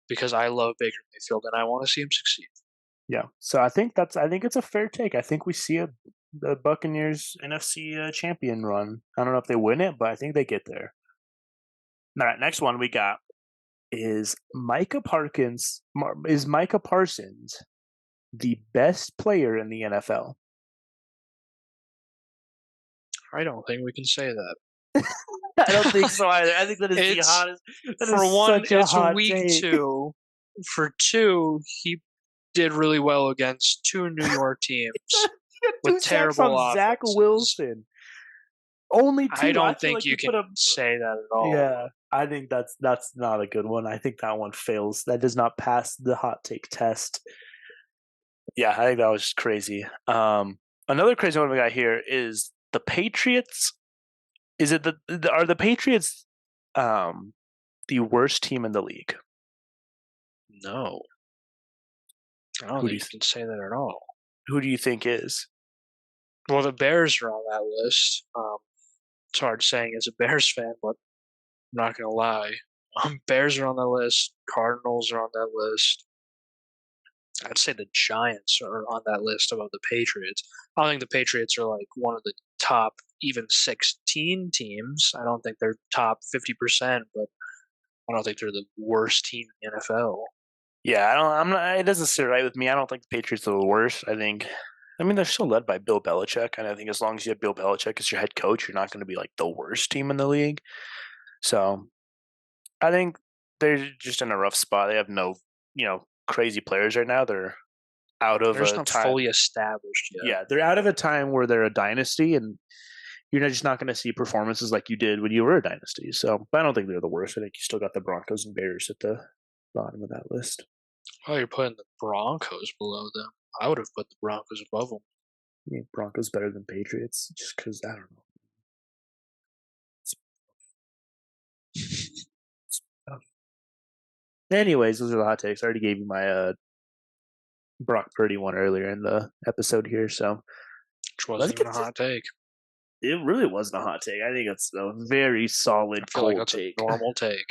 because I love Baker Mayfield and I want to see him succeed. Yeah. So I think it's a fair take. I think we see the Buccaneers NFC champion run. I don't know if they win it, but I think they get there. All right, next one we got is Micah Parsons the best player in the NFL? I don't think we can say that. I don't think so either. I think that is the It's hottest. That for is one, such a it's hot week take. 2. For 2, he did really well against 2 New York teams He had with 2 sacks terrible on Zach offenses. Wilson. Only I two. I don't feel think like you you put can him. say that at all. Yeah, I think that's not a good one. I think that one fails. That does not pass the hot take test. Yeah, I think that was just crazy. Another crazy one we got here is the Patriots. Is it are the Patriots um the worst team in the league? No, I don't Who do think you you can say that at all. who do you think is? Well, the Bears are on that list. It's hard saying as a Bears fan, but I'm not gonna lie. Bears are on that list. Cardinals are on that list. I'd say the Giants are on that list above the Patriots. I don't think the Patriots are like one of the top even 16 teams. I don't think they're top 50%, but I don't think they're the worst team in the NFL. Yeah, I don't. I'm not. It doesn't sit right with me. I don't think the Patriots are the worst. I think. I mean, they're still led by Bill Belichick, and I think as long as you have Bill Belichick as your head coach, you're not going to be like the worst team in the league. So I think they're just in a rough spot. They have no, crazy players right now. They're out of They're just a not time. fully established yet. Yeah, they're out of a time where they're a dynasty, and just not going to see performances like you did when you were a dynasty. So, but I don't think they're the worst. I think you still got the Broncos and Bears at the bottom of that list. Oh, you're putting the Broncos below them. I would have put the Broncos above them. I mean, Broncos better than Patriots, just because I don't know. It's tough. Anyways, those are the hot takes. I already gave you my Brock Purdy one earlier in the episode here, so Which let's wasn't even get a to. hot take. It really wasn't a hot take. I think it's a very I solid feel like cold that's a take. normal take.